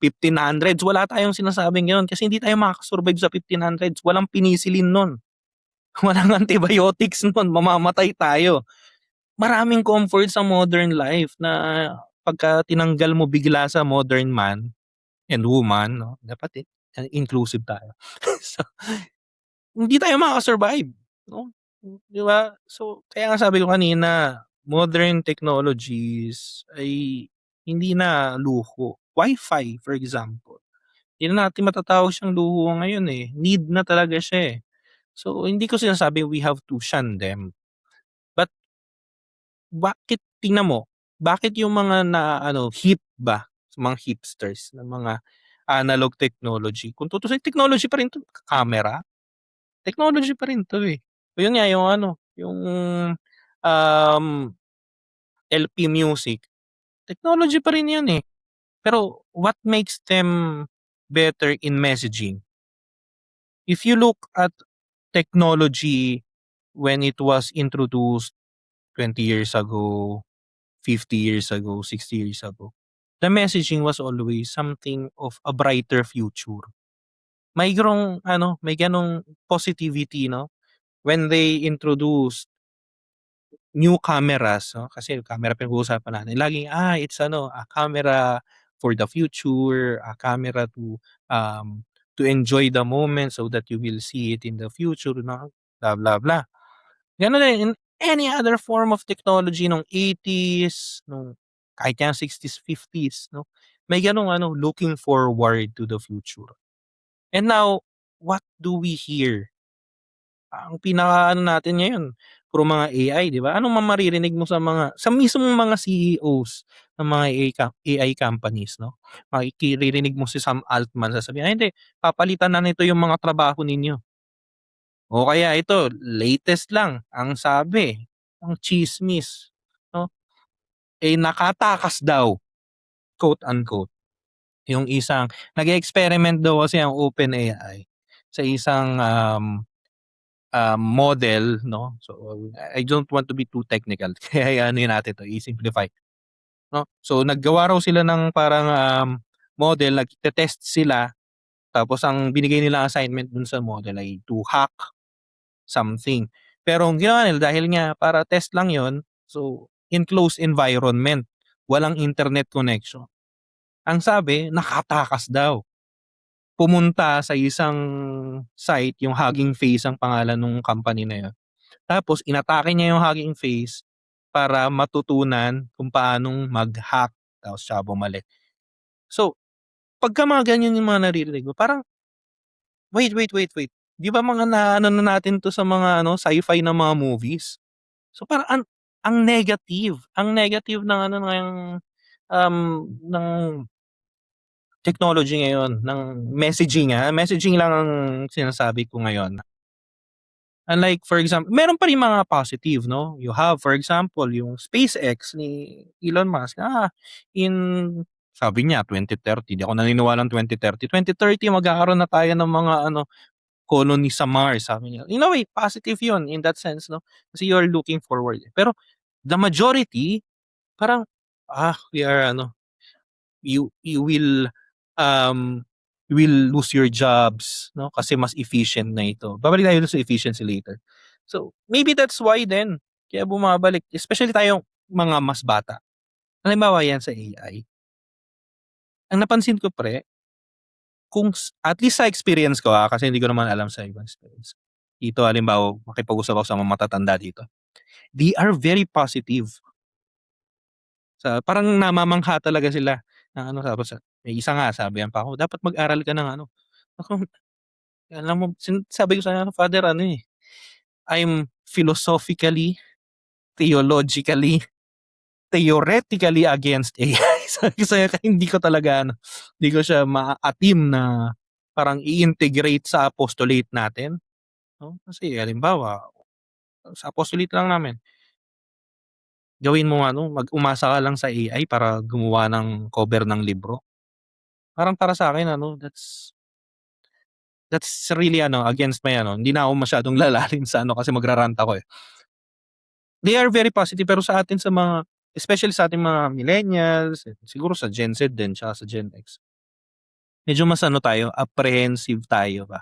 1500s, wala tayong sinasabing gano'n kasi hindi tayo makaka-survive sa 1500s, walang penicillin nun, walang antibiotics nun, mamamatay tayo. Maraming comfort sa modern life na pagka tinanggal mo bigla sa modern man and woman 'no, dapat, inclusive tayo. So, hindi tayo makaka-survive 'no, 'di ba? So, kaya nga sabi ko kanina, modern technologies ay hindi na luho. Wi-Fi for example, hindi na natin matatawag siyang luho ngayon, eh, need na talaga siya, eh. So, hindi ko sinasabing we have to shun them, but bakit tingnan mo, bakit yung mga hip ba, mga hipsters na mga analog technology, kung tutuusin technology pa rin 'to, camera, technology pa rin 'to, eh. Yun nga yung yung, um, LP music, technology pa rin yun, eh. Pero what makes them better in messaging? If you look at technology when it was introduced 20 years ago, 50 years ago, 60 years ago, the messaging was always something of a brighter future. May ganong positivity 'no, when they introduced new cameras 'no, kasi camera pinag-uusapan natin laging, it's a camera for the future, a camera to enjoy the moment so that you will see it in the future 'no, blah, blah, blah. Gano'n din in any other form of technology nung 80s, nung kahit yang 60s, 50s 'no, may gano'ng looking forward to the future. And now, what do we hear? Ang pinaka natin ngayon, puro mga AI, 'di ba? Anong maririnig mo sa mismong mga CEOs ng mga AI companies 'no? Makiririnig mo si Sam Altman sasabihin, "Ay hindi, papalitan na nito yung mga trabaho ninyo." O kaya ito, latest lang, ang sabi, ang tsismis 'no, nakatakas daw, quote unquote, yung isang nag-e-experiment daw kasi ang OpenAI sa isang, model 'no. So, I don't want to be too technical kaya natin 'to, i-simplify 'no. So, naggawa raw sila ng parang, model, nagte-test sila tapos ang binigay nilang assignment dun sa model ay to hack something. Pero ang ginawa nila dahil nga para test lang yon, so enclosed environment, walang internet connection. Ang sabi nakatakas daw. Pumunta sa isang site, yung Hugging Face ang pangalan nung company na yun. Tapos inatake niya yung Hugging Face para matutunan kung paanong mag-hack tapos siya bumalik. So, pagka mga ganyan yung mga naririnig mo parang, wait. 'Di ba mga naano na natin 'to sa mga sci-fi na mga movies? So, parang ang negative ng ano ng technology ngayon, ng messaging lang ang sinasabi ko ngayon. Unlike for example, meron pa rin mga positive, no? You have for example yung SpaceX ni Elon Musk. In sabi niya 2030, di ako naniniwala ng 2030. 2030 magkakaroon na tayo ng mga colony sa Mars, sabi niya. In a way, positive 'yun in that sense, no? Kasi you're looking forward. Pero the majority parang we are um you will lose your jobs, no? Kasi mas efficient na ito. Babalik tayo dun sa efficiency later. So, maybe that's why then kaya bumabalik, especially tayong mga mas bata. Halimbawa yan sa AI. Ang napansin ko pre, at least sa experience ko kasi hindi ko naman alam sa ibang experience. Dito halimbawa, makipag-usap ako sa mga matatanda dito. They are very positive. Parang namamangha talaga sila ng tapos may isa nga sabihan pa ako, "Dapat mag-aral ka ng ano." Ako, alam mo sabi ko sa kanya, "Father I'm philosophically, theologically, theoretically against AI." Sabi ko sa kanya, hindi ko talaga hindi ko siya maa-attain na parang i-integrate sa apostolate natin, 'no? Kasi halimbawa, sa apostolate lang namin, gawin mo umasa ka lang sa AI para gumawa ng cover ng libro. Parang para sa'kin that's really against my hindi na ako masyadong lalalim sa kasi magra-rant ako, eh. They are very positive pero sa atin especially sa ating mga millennials, siguro sa Gen Z din tsaka sa Gen X, medyo mas tayo, apprehensive tayo ba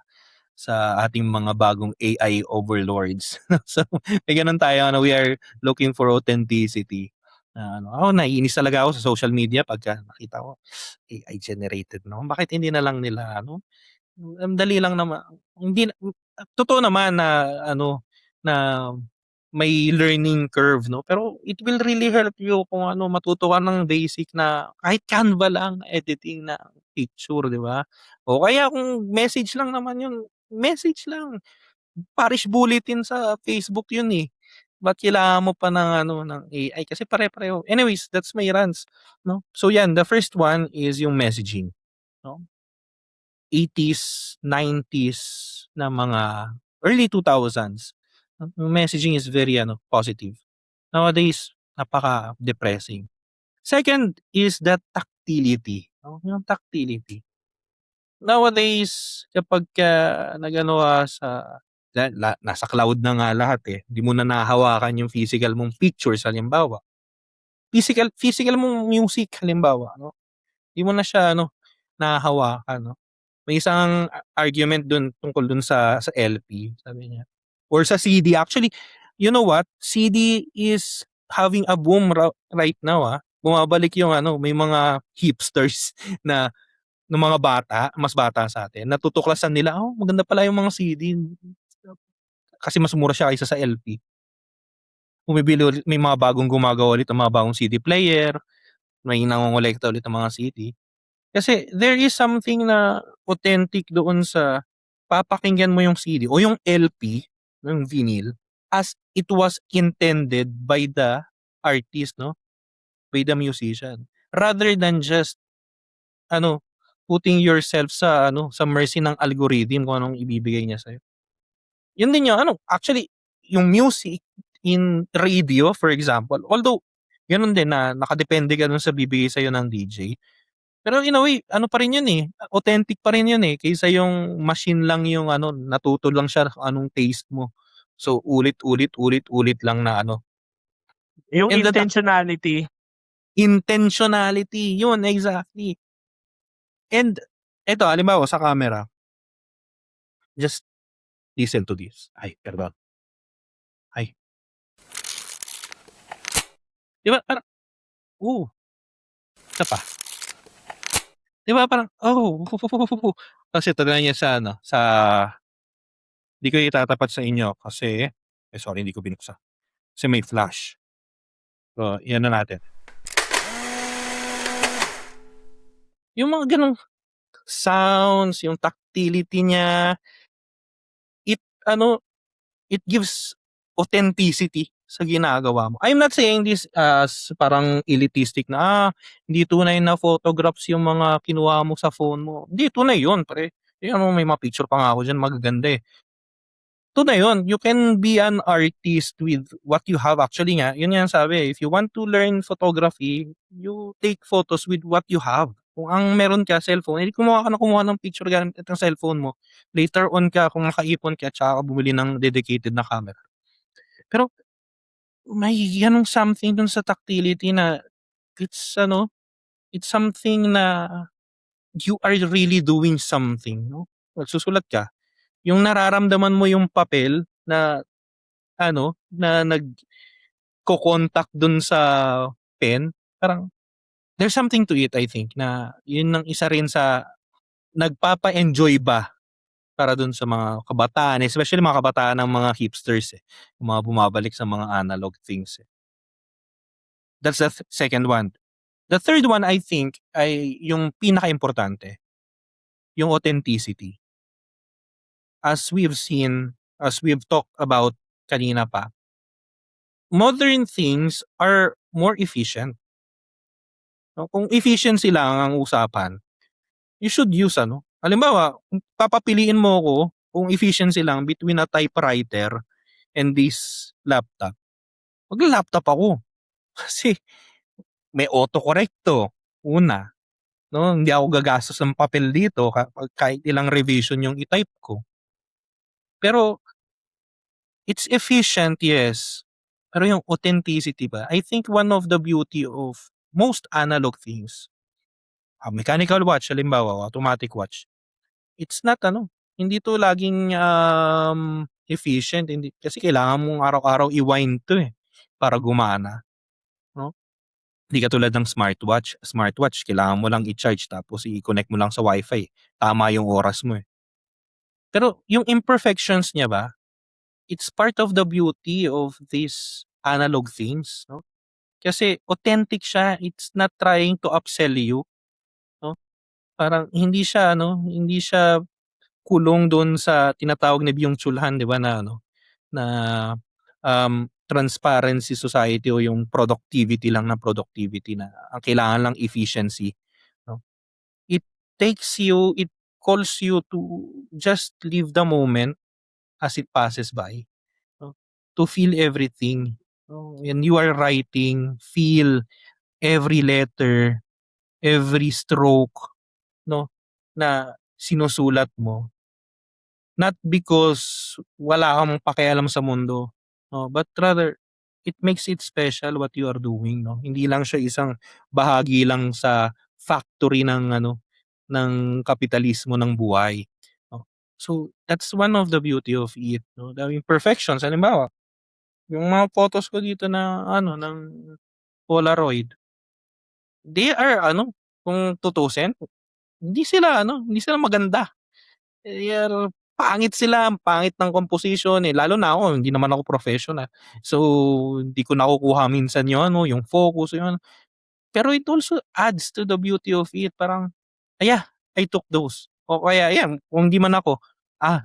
sa ating mga bagong AI overlords. So, may gano'n tayo we are looking for authenticity. Ako naiinis talaga ako sa social media pagka nakita ko AI generated, 'no? Bakit hindi na lang nila ang dali lang naman hindi na totoo naman na na may learning curve, 'no, pero it will really help you kung matuto ka ng basic na kahit Canva lang, editing na picture, 'di ba? O kaya kung message lang naman 'yun, message lang. Parish bulletin sa Facebook 'yun, eh. Ba't kailangan mo pa ng ng AI kasi pare-pareho. Anyways, that's my rants, 'no. So 'yan, the first one is yung messaging, 'no. 80s, 90s na mga early 2000s, ang messaging is very positive. Nowadays, napaka-depressing. Second is the tactility, 'no, yung tactility. Nowadays, kapagka nag-ano ka nasa cloud na nga lahat, eh, di mo na nahahawakan yung physical mong pictures halimbawa. Physical mong music halimbawa, 'no, di mo na siya nahahawakan, 'no. May isang argument dun tungkol dun sa LP, sabi niya or sa CD. Actually, you know what? CD is having a boom right now, Bumabalik yung may mga hipsters na mga bata, mas bata sa'tin, natutuklasan nila, maganda pala yung mga CD kasi mas mura siya kaysa sa LP. Bumibili ulit, may mga bagong gumagawa ulit ng mga bagong CD player, may nangongolekta ulit ng mga CD. Kasi there is something na authentic doon sa papakinggan mo yung CD o yung LP, yung vinyl, as it was intended by the artist, 'no, by the musician. Rather than just putting yourself sa mercy ng algorithm kung anong ibibigay niya sa'yo. Yun din yung actually, yung music in radio for example, although ganun din na nakadepende ka dun sa bibigay sa'yo ng DJ. Pero in a way, pa rin yun, eh, authentic pa rin yun, eh, kaysa yung machine lang yung natuto lang siya kung anong taste mo. So, ulit lang na Yung and intentionality. intentionality, yun, exactly. And eto halimbawa sa camera, just listen to this. Ay, pardon. Ay. 'Di ba parang, isa pa. 'Di ba parang, kasi tinry niya sa di ko itatapat sa inyo kasi sorry hindi ko binuksan. Kasi may flash. So, i-ano natin. Yung mga gano'ng sounds, yung tactility niya, it it gives authenticity sa ginagawa mo. I'm not saying this as parang elitistic na, hindi tunay na photographs yung mga kinuha mo sa phone mo. Hindi, tunay yun, pre. Tingnan mo, may mga picture pa nga ako dyan, magaganda eh. Tunay yun. You can be an artist with what you have. Actually nga, yun nga ang sabi, if you want to learn photography, you take photos with what you have. Kung ang meron ka, cellphone, hindi kumuha ka na kumuha ng picture gamit ng cellphone mo. Later on ka, kung makaipon ka, tsaka ka bumili ng dedicated na camera. Pero may ganong something dun sa tactility na it's it's something na you are really doing something, no? Nagsusulat ka, yung nararamdaman mo yung papel na na nagko-contact dun sa pen, parang there's something to it, I think, na yun ang isa rin sa nagpapa-enjoy ba para dun sa mga kabataan, especially mga kabataan ng mga hipsters eh, yung mga bumabalik sa mga analog things eh. That's the second one. The third one I think ay yung pinakaimportante, yung authenticity. As we've seen, as we've talked about kanina pa, modern things are more efficient. No? Kung efficiency lang ang usapan, you should use halimbawa, kung papapiliin mo ako kung efficiency lang between a typewriter and this laptop, magla-laptop ako. Kasi may autocorrect to, una. No, hindi ako gagastos ng papel dito kahit ilang revision yung i-type ko. Pero it's efficient, yes. Pero yung authenticity ba? I think one of the beauty of most analog things, mechanical watch, halimbawa, automatic watch, it's not hindi to laging efficient. Hindi, kasi kailangan mong araw-araw i-wind to eh, para gumana. No? Hindi katulad ng smartwatch. Smartwatch, kailangan mo lang i-charge tapos i-connect mo lang sa wifi. Tama yung oras mo eh. Pero yung imperfections niya ba, it's part of the beauty of these analog things. No? Kasi authentic siya. It's not trying to upsell you. No? Parang hindi siya kulong doon sa tinatawag na byung-tsulhan, 'di ba, na transparency society o yung productivity lang na productivity na ang kailangan lang efficiency, no? It it calls you to just live the moment as it passes by, no? To feel everything, no? When you are writing, feel every letter, every stroke, no, na sinusulat mo. Not because wala kang pakialam sa mundo, no, but rather it makes it special what you are doing, no. Hindi lang siya isang bahagi lang sa factory ng kapitalismo ng buhay, no. So, that's one of the beauty of it, no, the imperfections. Halimbawa, yung mga photos ko dito na ng Polaroid, they are kung tutusin, hindi sila maganda. Pangit sila, ang pangit ng composition, eh, lalo na ako, hindi naman ako professional. So, hindi ko nakukuha minsan yung focus, pero it also adds to the beauty of it, parang, I took those. O kaya ayan, kung hindi man ako,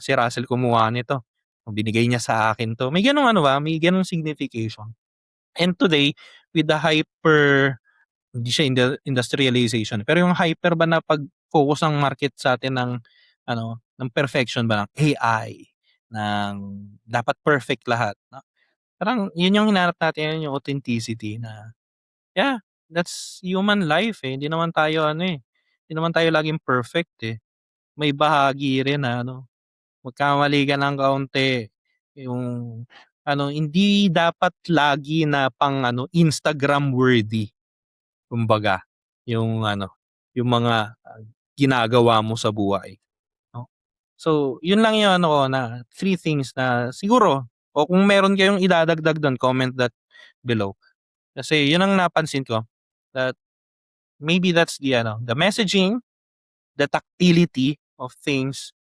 si Russell kumuha nito, binigay niya sa akin 'to. May gano'ng may gano'ng signification. And today, with the hindi siya industrialization, pero yung hyper ba na pag-focus ng market sa'tin ng perfection ba, ng AI, ng dapat perfect lahat, 'no? Parang yun yung hinahanap natin, yung authenticity na, that's human life, eh. Hindi naman tayo laging perfect, eh. May bahagi rin na magkamali ka ng kaunti, yung hindi dapat lagi na pang Instagram worthy. Kumbaga, yung yung mga ginagawa mo sa buhay, 'no? So, yun lang yung ko na 3 things na siguro o kung meron kayong idadagdag dun, comment that below. Kasi yun ang napansin ko that maybe that's the messaging, the tactility of things,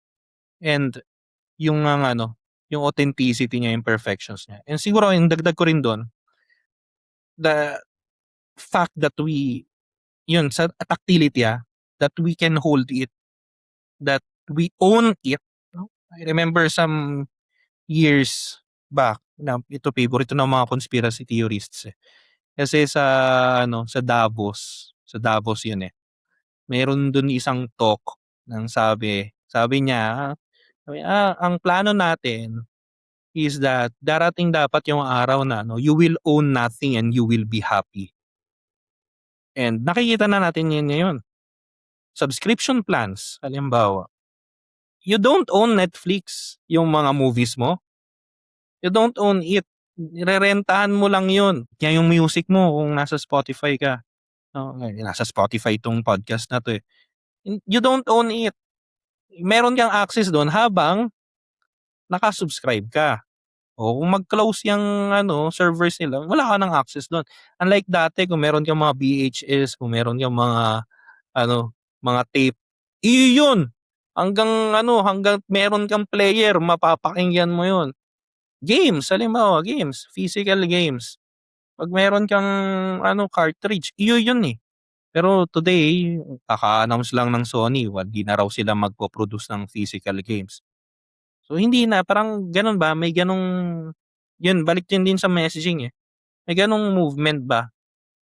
and yung yung authenticity niya, imperfections niya. And siguro yung dagdag ko rin dun, the fact that yun sa tactility, that we can hold it, that we own it, no? I remember some years back, na ito favorite to ng mga conspiracy theorists eh. Kasi sa Davos 'yun eh. Meron dun isang talk ng sabi niya, ang plano natin is that darating dapat yung araw na you will own nothing and you will be happy. And nakikita na natin yan ngayon. Subscription plans, halimbawa. You don't own Netflix, yung mga movies mo. You don't own it. Rerentahan mo lang yun. Kaya yung music mo kung nasa Spotify ka. Nasa Spotify tong podcast na to eh. You don't own it. Meron kang access doon habang nakasubscribe ka. O kung mag-close yung servers nila, wala ka ng access doon. Unlike dati kung meron kang mga VHS, kung meron kang mga tape, yun. Hanggang meron kang player, mapapakinggan mo yun. Games, halimbawa, physical games. Pag meron kang cartridge, yun eh. Pero today, kaka-announce lang ng Sony, hindi na raw sila magpo-produce ng physical games. So hindi na, parang ganun ba, may ganung, yun, balik din sa messaging eh. May ganung movement ba?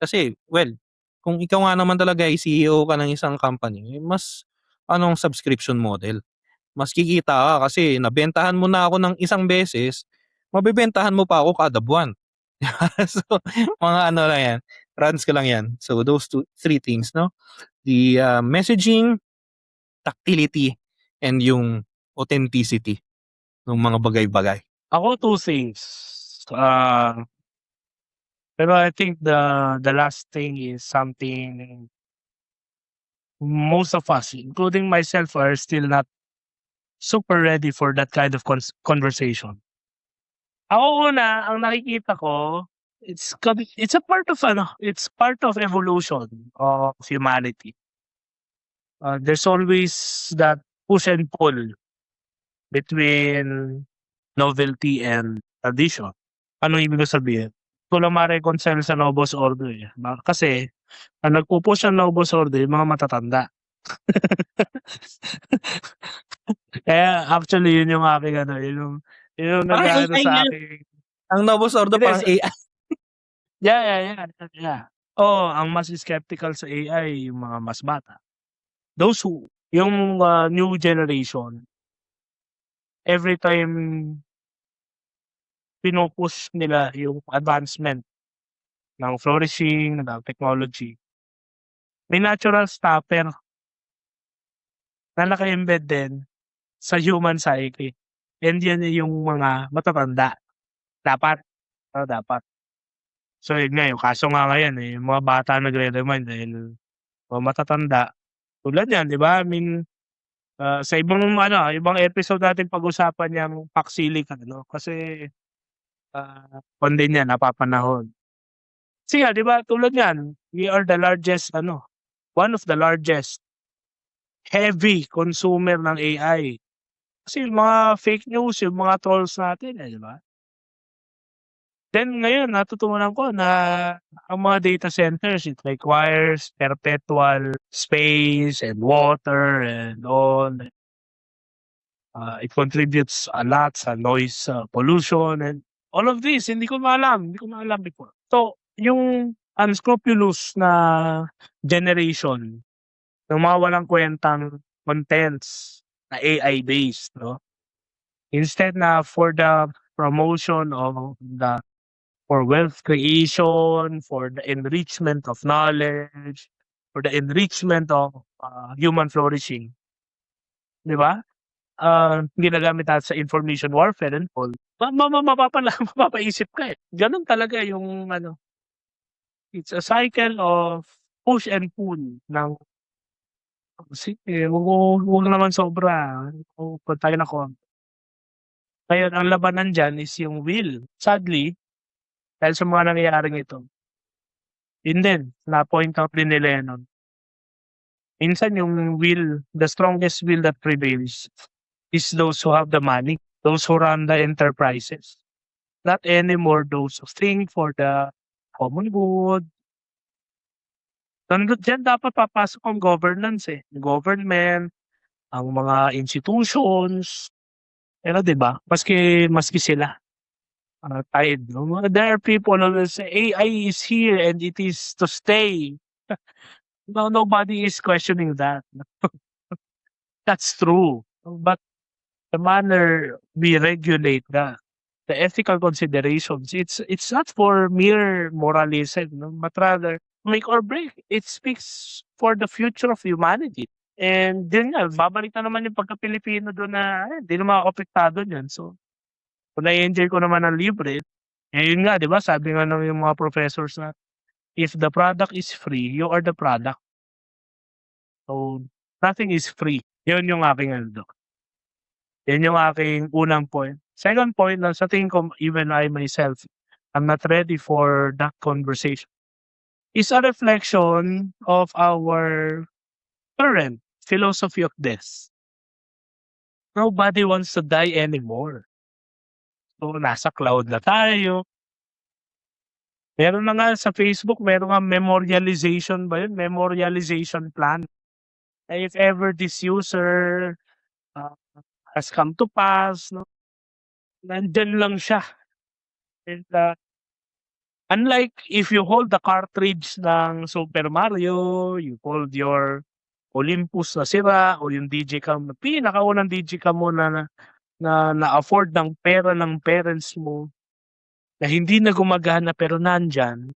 Kasi, well, kung ikaw nga naman talaga ay CEO ka ng isang company, mas subscription model. Mas kikita ka kasi nabentahan mo na ako ng isang beses, mabebentahan mo pa ako kada buwan. So, mga lang yan. Runs ko lang yan. So, those three things, no? The messaging, tactility, and yung authenticity ng mga bagay-bagay. Ako, two things. Pero I think the last thing is something most of us, including myself, are still not super ready for that kind of conversation. Ako una, ang nakikita ko, it's a part of it's part of evolution of humanity. There's always that push and pull between novelty and tradition. Ano ibig sabihin? Ko lang ma-reconcile sa Novus Ordo eh. Kasi ang nagpo-push ng Novus Ordo yung mga matatanda. Kaya actually yun yung aking yun yung Parang nag-aano AI sa yan. akin. Ang Novus Ordo Hindi, parang AI. Yeah. Oo, ang mas skeptical sa AI yung mga mas bata. Those who, yung new generation, every time pino-push nila yung advancement ng flourishing, ng technology, may natural stopper na naka-embed din sa human psyche. And yan yung mga matatanda. Dapat. Dapat. So yun nga, yung kaso nga ngayon yung mga bata nagre-remind dahil mga matatanda. Tulad yan, di ba? I mean, sa ibang episode natin pag-usapan yung Paxilica, kasi din yan, napapanahon. Kasi nga, di ba, tulad yan, we are the largest, one of the largest heavy consumer ng AI. Kasi yung mga fake news, yung mga trolls natin, di ba? Then ngayon, natutunan ko na ang mga data centers, it requires perpetual space and water and all. It contributes a lot sa noise pollution and all of this. Hindi ko maalam before. So, yung unscrupulous na generation ng mga walang kwentang contents na AI-based, no? Instead na for the promotion of for wealth creation, for the enrichment of knowledge, for the enrichment of human flourishing. Di ba? Ginagamit natin sa information warfare and all. Mapapaisip ka eh. Ganun talaga yung it's a cycle of push and pull ng sige, huwag naman sobra. Huwag tayo na konti. Ngayon, ang labanan dyan is yung will. Sadly, dahil sa mga nangyayaring ito, yun din, na-point out din ni Lennon. Minsan yung will, the strongest will that prevails is those who have the money, those who run the enterprises. Not anymore those who think for the common good. Diyan dapat papasok ang governance eh. Government, ang mga institutions, di ba? Maski sila. tide, no? There are people who will say AI is here and it is to stay. No, nobody is questioning that. That's true. But the manner we regulate the ethical considerations, it's not for mere moralism, no? But rather make or break. It speaks for the future of humanity. And din nga, babalik na naman yung pagka-Pilipino doon na di naman ako apektado niyan. So, kung na-enjoy ko naman ng libre, eh yun nga, di ba? Sabi nga ng yung mga professors na, if the product is free, you are the product. So, nothing is free. Yun yung aking ano. Yan yung aking unang point. Second point, sa tingin ko, even I myself, I'm not ready for that conversation, is a reflection of our current philosophy of death. Nobody wants to die anymore. So, nasa cloud na tayo. Meron na nga sa Facebook, meron nga memorialization ba yun? Memorialization plan. If ever this user uh, has come to pass, no? Nandyan lang siya. And, unlike if you hold the cartridge ng Super Mario, you hold your Olympus na sira o yung Digicam, pinakaunang Digicam mo na-afford ng pera ng parents mo, na hindi na gumagana pero nandyan,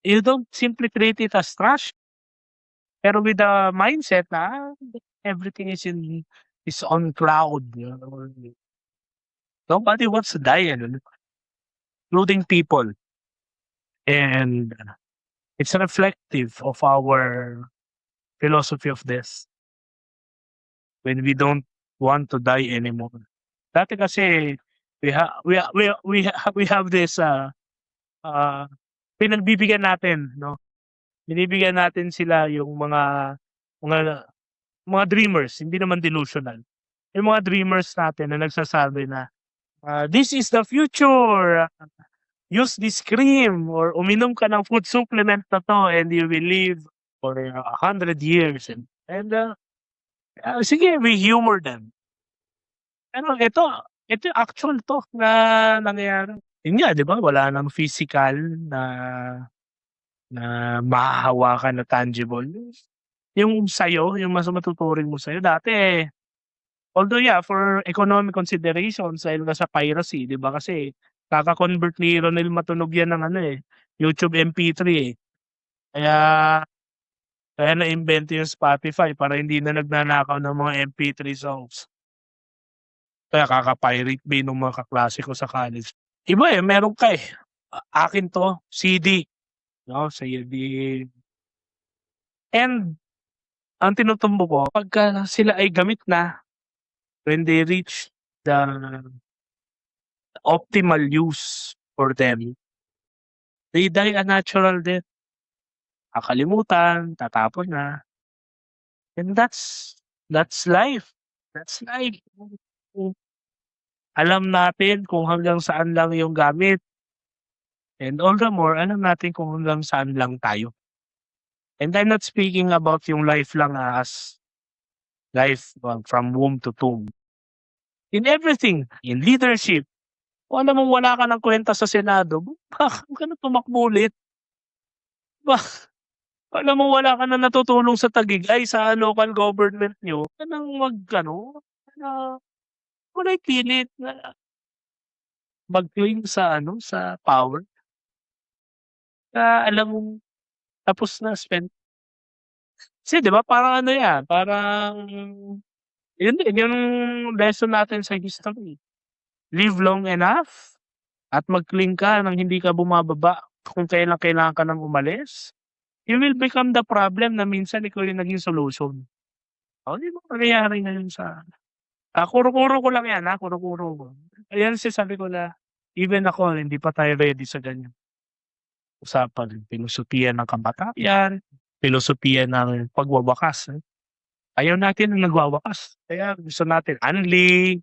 you don't simply treat it as trash. Pero with the mindset na everything is on cloud. You know? Nobody wants to die, including people. And it's reflective of our philosophy of this. When we don't want to die anymore. Dati kasi we have this pinagbibigyan natin, no? Binibigyan natin sila yung mga dreamers, hindi naman delusional. Yung mga dreamers natin na nagsasabi na this is the future. Use this cream or uminom ka ng food supplement na to and you will live for 100 years. And sige, we humor them. Pero ito actual to na nangyayari. Yun nga, di ba? Wala nang physical na mahahawakan na tangible. Yung sa'yo, yung mas matuturing mo sa'yo. Dati, although yeah, for economic considerations, dahil nga sa piracy, di ba? Kasi kaka-convert ni Ronel Matunog yan ng YouTube MP3 eh. Kaya na-invento yung Spotify para hindi na nagnanakaw ng mga MP3 songs. Kaya kaka-pirate bay ng mga kaklase ko sa college. Iba meron ka eh. Akin to, CD. No, CD. And ang tinutumbo ko, pagka sila ay gamit na, when they reach the optimal use for them, they die a natural death. Kakalimutan, tatapon na. And that's life. That's life. Alam natin kung hanggang saan lang yung gamit. And all the more, alam natin kung hanggang saan lang tayo. And I'm not speaking about yung life lang as life from womb to tomb. In everything, in leadership, kung alam mo wala ka ng kwenta sa Senado, bakit ka na tumakbo ulit? Alam mo wala ka na natutulong sa Taguigay, sa local government nyo, ka nang wala pilit na mag-claim sa power. Alam mo, tapos na spend. Kasi di ba parang yan, parang yun din, yung lesson natin sa history. Live long enough at mag-cling ka nang hindi ka bumababa kung kailan kailangan ka nang umalis. You will become the problem na minsan ikaw yung naging solution. Di ba nangyayari na yun sa... kuro-kuro ko lang yan, kuro-kuro ko. Ayan sabi ko na, even ako, hindi pa tayo ready sa ganyan. Usapan, filosofiya ng kamatayan, filosofiya ng pagwawakas. Ayaw natin ng nagwawakas. Kaya gusto natin unli.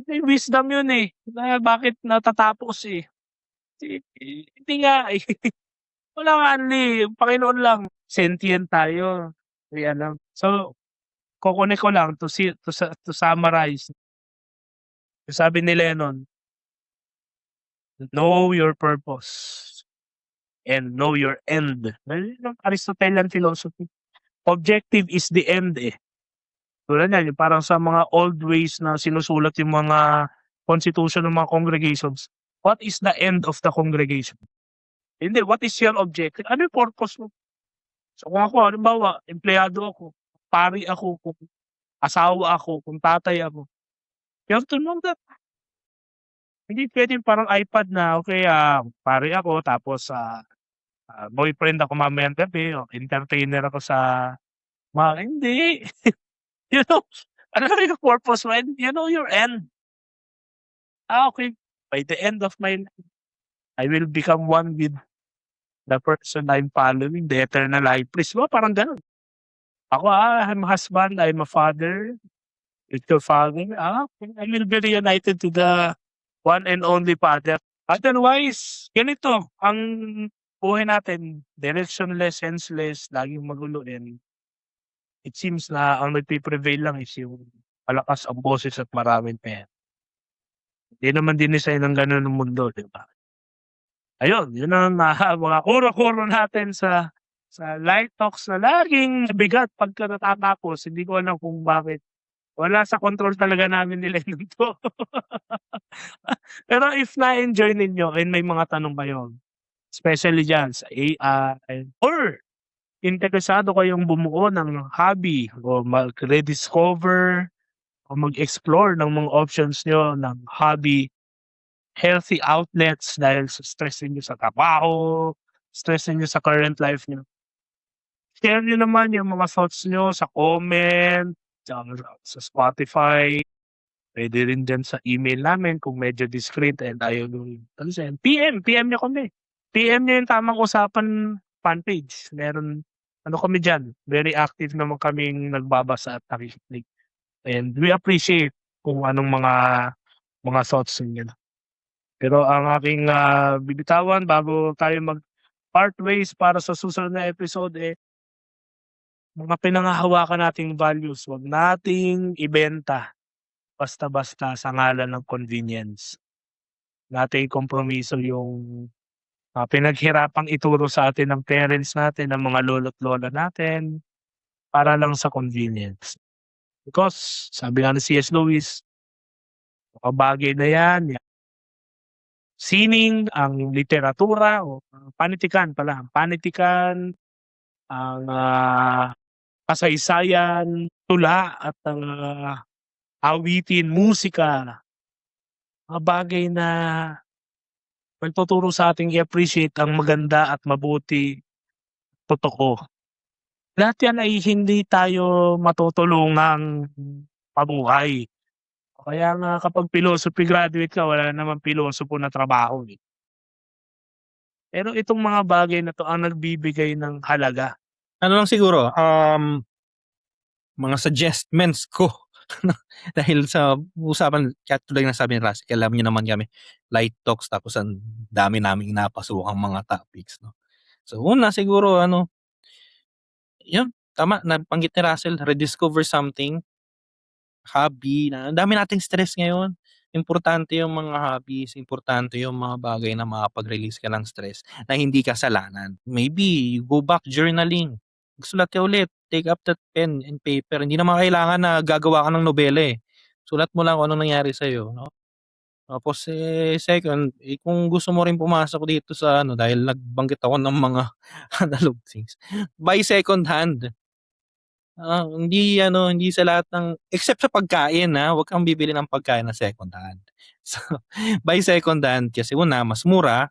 May wisdom yun eh. Na bakit natatapos eh. Hindi nga eh. Wala nga unli. Panginoon lang. Sentient tayo. So, kukunin ko lang to summarize. Sabi ni Lennon, Know your purpose and know your end. Yun yung Aristotelian philosophy. Objective is the end eh. Tulad yan, yung parang sa mga old ways na sinusulat yung mga constitution ng mga congregations. What is the end of the congregation? Hindi, what is your objective? Ano yung purpose mo? So kung ako, halimbawa, empleyado ako, pari ako, kung asawa ako, kung tatay ako, you have to know that. Hindi pwedeng parang iPad na, okay, pari ako, tapos boyfriend ako mamayang gabi, o entertainer ako sa mga, hindi. You know, ano na yung purpose mo? And you know your end. Okay, by the end of my life, I will become one with the person I'm following, the eternal high priest. Diba? Parang ganun. Ako, I'm a husband, I'm a father, with your father. Okay, I will be reunited to the one and only Father. Otherwise, ganito, ang buhay natin, directionless, senseless, laging magulo. And it seems na ang nagpiprevail lang is yung malakas ang boses at maraming pera. Hindi naman dinesign ng gano'n ng mundo, di ba? Ayun, yun ang mga kuro-kuro natin sa Light Talks na laging mabigat pagka natatapos. Hindi ko alam kung bakit. Wala sa control talaga namin ni Lennon 'to. Pero if na-enjoy ninyo and may mga tanong kayo, especially diyan sa AI or interesado kayong bumuo ng hobby o mag-rediscover o mag-explore ng mga options niyo ng hobby, healthy outlets dahil sa stress ninyo sa trabaho, stress ninyo sa current life niyo. Share niyo naman yung mga thoughts niyo sa comment, sa Spotify. Puwede rin diyan sa email namin kung medyo discreet and ayaw niyong pansin. PM niyo kami. PM niyo yung Tamang Usapan fan page. Meron ano kami diyan, very active naman kaming nagbabasa at nakikinig. And we appreciate kung anong mga thoughts ninyo. Pero ang aking, bibitawan bago tayo mag-part ways para sa susunod na episode, mga pinanghahawakan nating values, 'wag nating ibenta basta-basta sa ngalan ng convenience. Nating kompromiso yung, pinaghirapang ituro sa atin ng parents natin, ng mga lolo't lola natin, para lang sa convenience. Because sabi nga ni C.S. Lewis, mga bagay na yan, sining, ang literatura o panitikan pala, ang panitikan, ang, kasaysayan, tula at ang, awitin, musika, mga bagay na nagtuturo sa ating i-appreciate ang maganda at mabuti, totoo. Lahat yan ay hindi tayo matutulungang mabuhay. Kaya nga kapag philosophy graduate ka, wala namang pilosopo na trabaho, eh. Pero itong mga bagay na 'to ang nagbibigay ng halaga. Ano lang siguro, mga suggestments ko dahil sa usapan katulad ng sabi ni Russell, alam niyo naman kami, light talks tapos ang dami naming napasukang mga topics, no. So una siguro ano, yun tama nabanggit ni Russell, rediscover something, hobby na ang dami nating stress ngayon. Importante yung mga hobbies, importante yung mga bagay na makapag-release ka ng stress na hindi kasalanan. Maybe you go back journaling, magsulat ka ulit, take up that pen and paper. Hindi naman kailangan na gagawa ka ng nobela, eh. Sulat mo lang kung anong nangyari sa'yo, no? Tapos, second, kung gusto mo rin pumasok dito sa ano, dahil nagbanggit ako ng mga analog things, buy second hand. Hindi ano, hindi sa lahat ng except sa pagkain, huwag kang bibili ng pagkain na second hand. So, buy second hand kasi una, mas mura.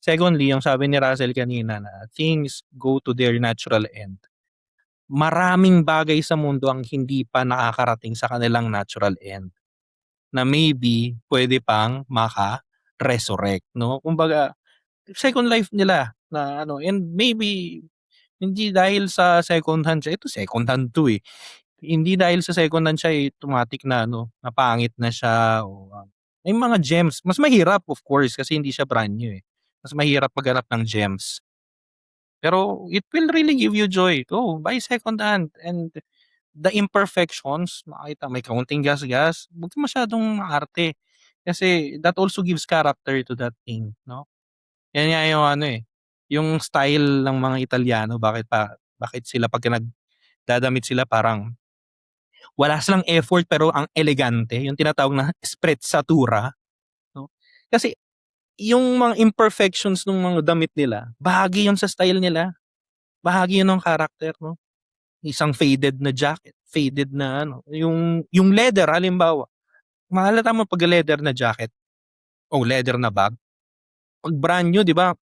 Secondly, yung sabi ni Russell kanina na things go to their natural end. Maraming bagay sa mundo ang hindi pa nakakarating sa kanilang natural end na maybe pwede pang maka-resurrect, no? Kumbaga, second life nila na ano, and maybe hindi dahil sa second hand siya, ito second hand 'to, eh. Hindi dahil sa second hand siya, automatic na ano, na pangit na siya o, may mga gems. Mas mahirap of course kasi hindi siya brand new, eh. Mas mahirap maghanap ng gems. Pero it will really give you joy. Go, buy second hand and the imperfections makita may kaunting gas-gas, 'wag ka masyadong maarte. Kasi that also gives character to that thing, no? Yan nga yung ano eh, yung style ng mga Italiano, bakit sila pagka nagdadamit sila parang wala silang effort pero ang elegante, yung tinatawag na sprezzatura, no? Kasi yung mga imperfections ng mga damit nila, bahagi yun sa style nila, bahagi yun ng character, no? Isang faded na jacket, faded na ano, yung leather halimbawa, mahalata mo pag leather na jacket o leather na bag, pag brand new, 'di ba?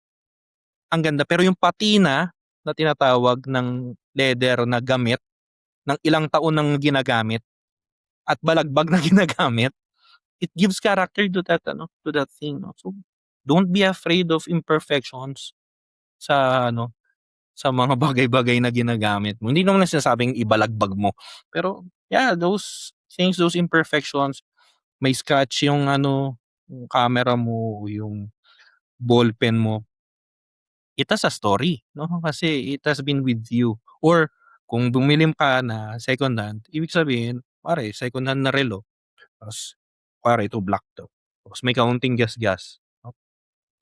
Ang ganda pero yung patina na tinatawag ng leather na gamit ng ilang taon nang ginagamit at balagbag na ginagamit, it gives character to that ano, to that thing, no? So don't be afraid of imperfections sa ano, sa mga bagay-bagay na ginagamit mo. Hindi naman na sinasabing ibalagbag mo. Pero yeah, those things, those imperfections, may scratch yung ano, yung camera mo, yung ballpen mo, it has a story, no? Kasi it has been with you. Or kung bumili ka na second hand, ibig sabihin, pare, second hand na relo. Tapos, pare, ito black to. Tapos may kaunting gas-gas. No?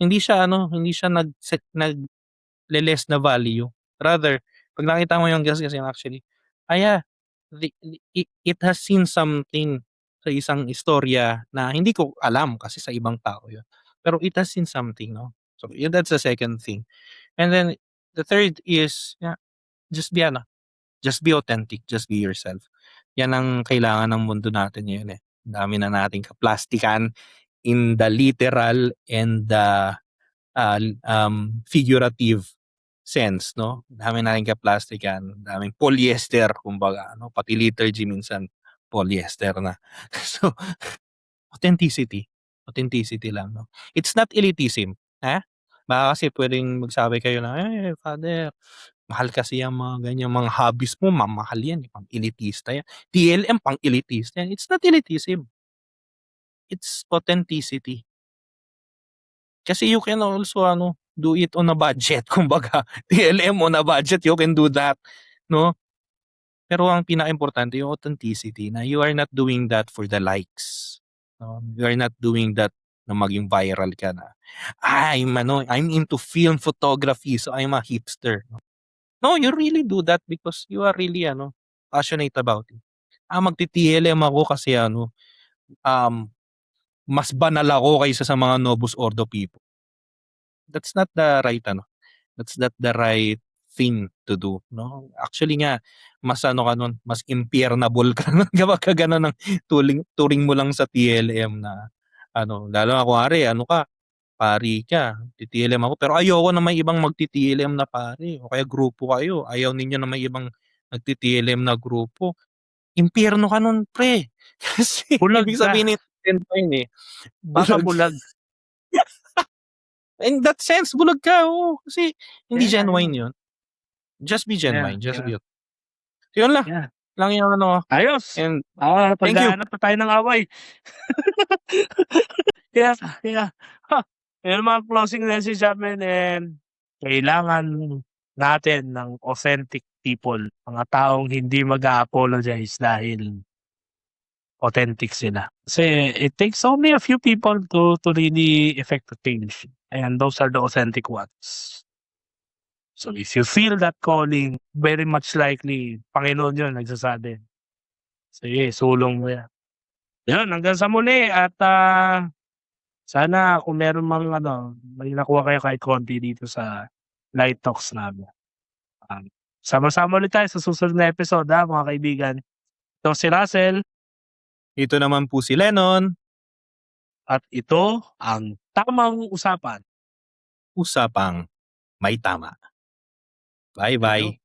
Hindi siya nagle-less na value. Rather, pag nakita mo yung gas-gas yun actually, it has seen something sa isang istorya na hindi ko alam kasi sa ibang tao yun. Pero it has seen something, no? So, yeah, that's the second thing. And then the third is, yeah, just be ano, just be authentic, just be yourself. Yan ang kailangan ng mundo natin ngayon eh. Ang dami na nating kaplastikan in the literal and the figurative sense, no? Dami nating kaplastikan, daming polyester kumbaga, no? Pati liturgy minsan polyester na. So, authenticity. Authenticity lang, no? It's not elitism, ha? Baka kasi pwedeng magsabi kayo na, father, mahal kasi ang mga ganyan, mga hobbies mo, mamahal yan, pang elitista yan. TLM, pang elitista yan. It's not elitism. It's authenticity. Kasi you can also, ano, do it on a budget. Kumbaga, TLM on a budget, you can do that, no? Pero ang pinaka-importante yung authenticity na you are not doing that for the likes. No? You are not doing that na maging viral ka na. I'm into film photography, so I'm a hipster. No, you really do that because you are really passionate about it. Magti-TLM ako kasi um, mas banal ako kaysa sa mga Novus Ordo people. That's not the right That's not the right thing to do, no? Actually nga, mas ka nun, mas impeernable ka nun kapag ka gano'n ng turing mo lang sa TLM na lalo na kunwari ka, pari ka, ti-TLM ako, pero ayoko na may ibang magti-TLM na pari o kaya grupo kayo, ayaw ninyo na may ibang nagti-TLM na grupo. Impyerno ka nun pre. Kasi Bulag ibig ka. sabihin yun eh, Baka bulag. In that sense, bulag ka, oo. Kasi hindi Yeah, genuine yeah. yun. Just be Yeah, genuine, just yeah. be yun lang. Yeah. Lang yung Ayos. and thank you. Paghahanap na tayo ng away. Yeah, yeah. Yun ang mga closing message namin and kailangan natin ng authentic people. Mga taong hindi mag-a-apologize dahil authentic sila. Kasi it takes only a few people to really effect the change. And those are the authentic ones. So if you feel that calling, very much likely, Panginoon yun nagsasabi. Sige, sulong mo yan. Yun, hanggang sa muli at sana kung meron mang may nakuha kayo kahit konti dito sa Light Talks namin. Sama-sama ulit tayo sa susunod na episode mga kaibigan. Ito si Russell Ito naman po si Lennon. at ito ang Tamang Usapan. Usapang may tama. Bye-bye.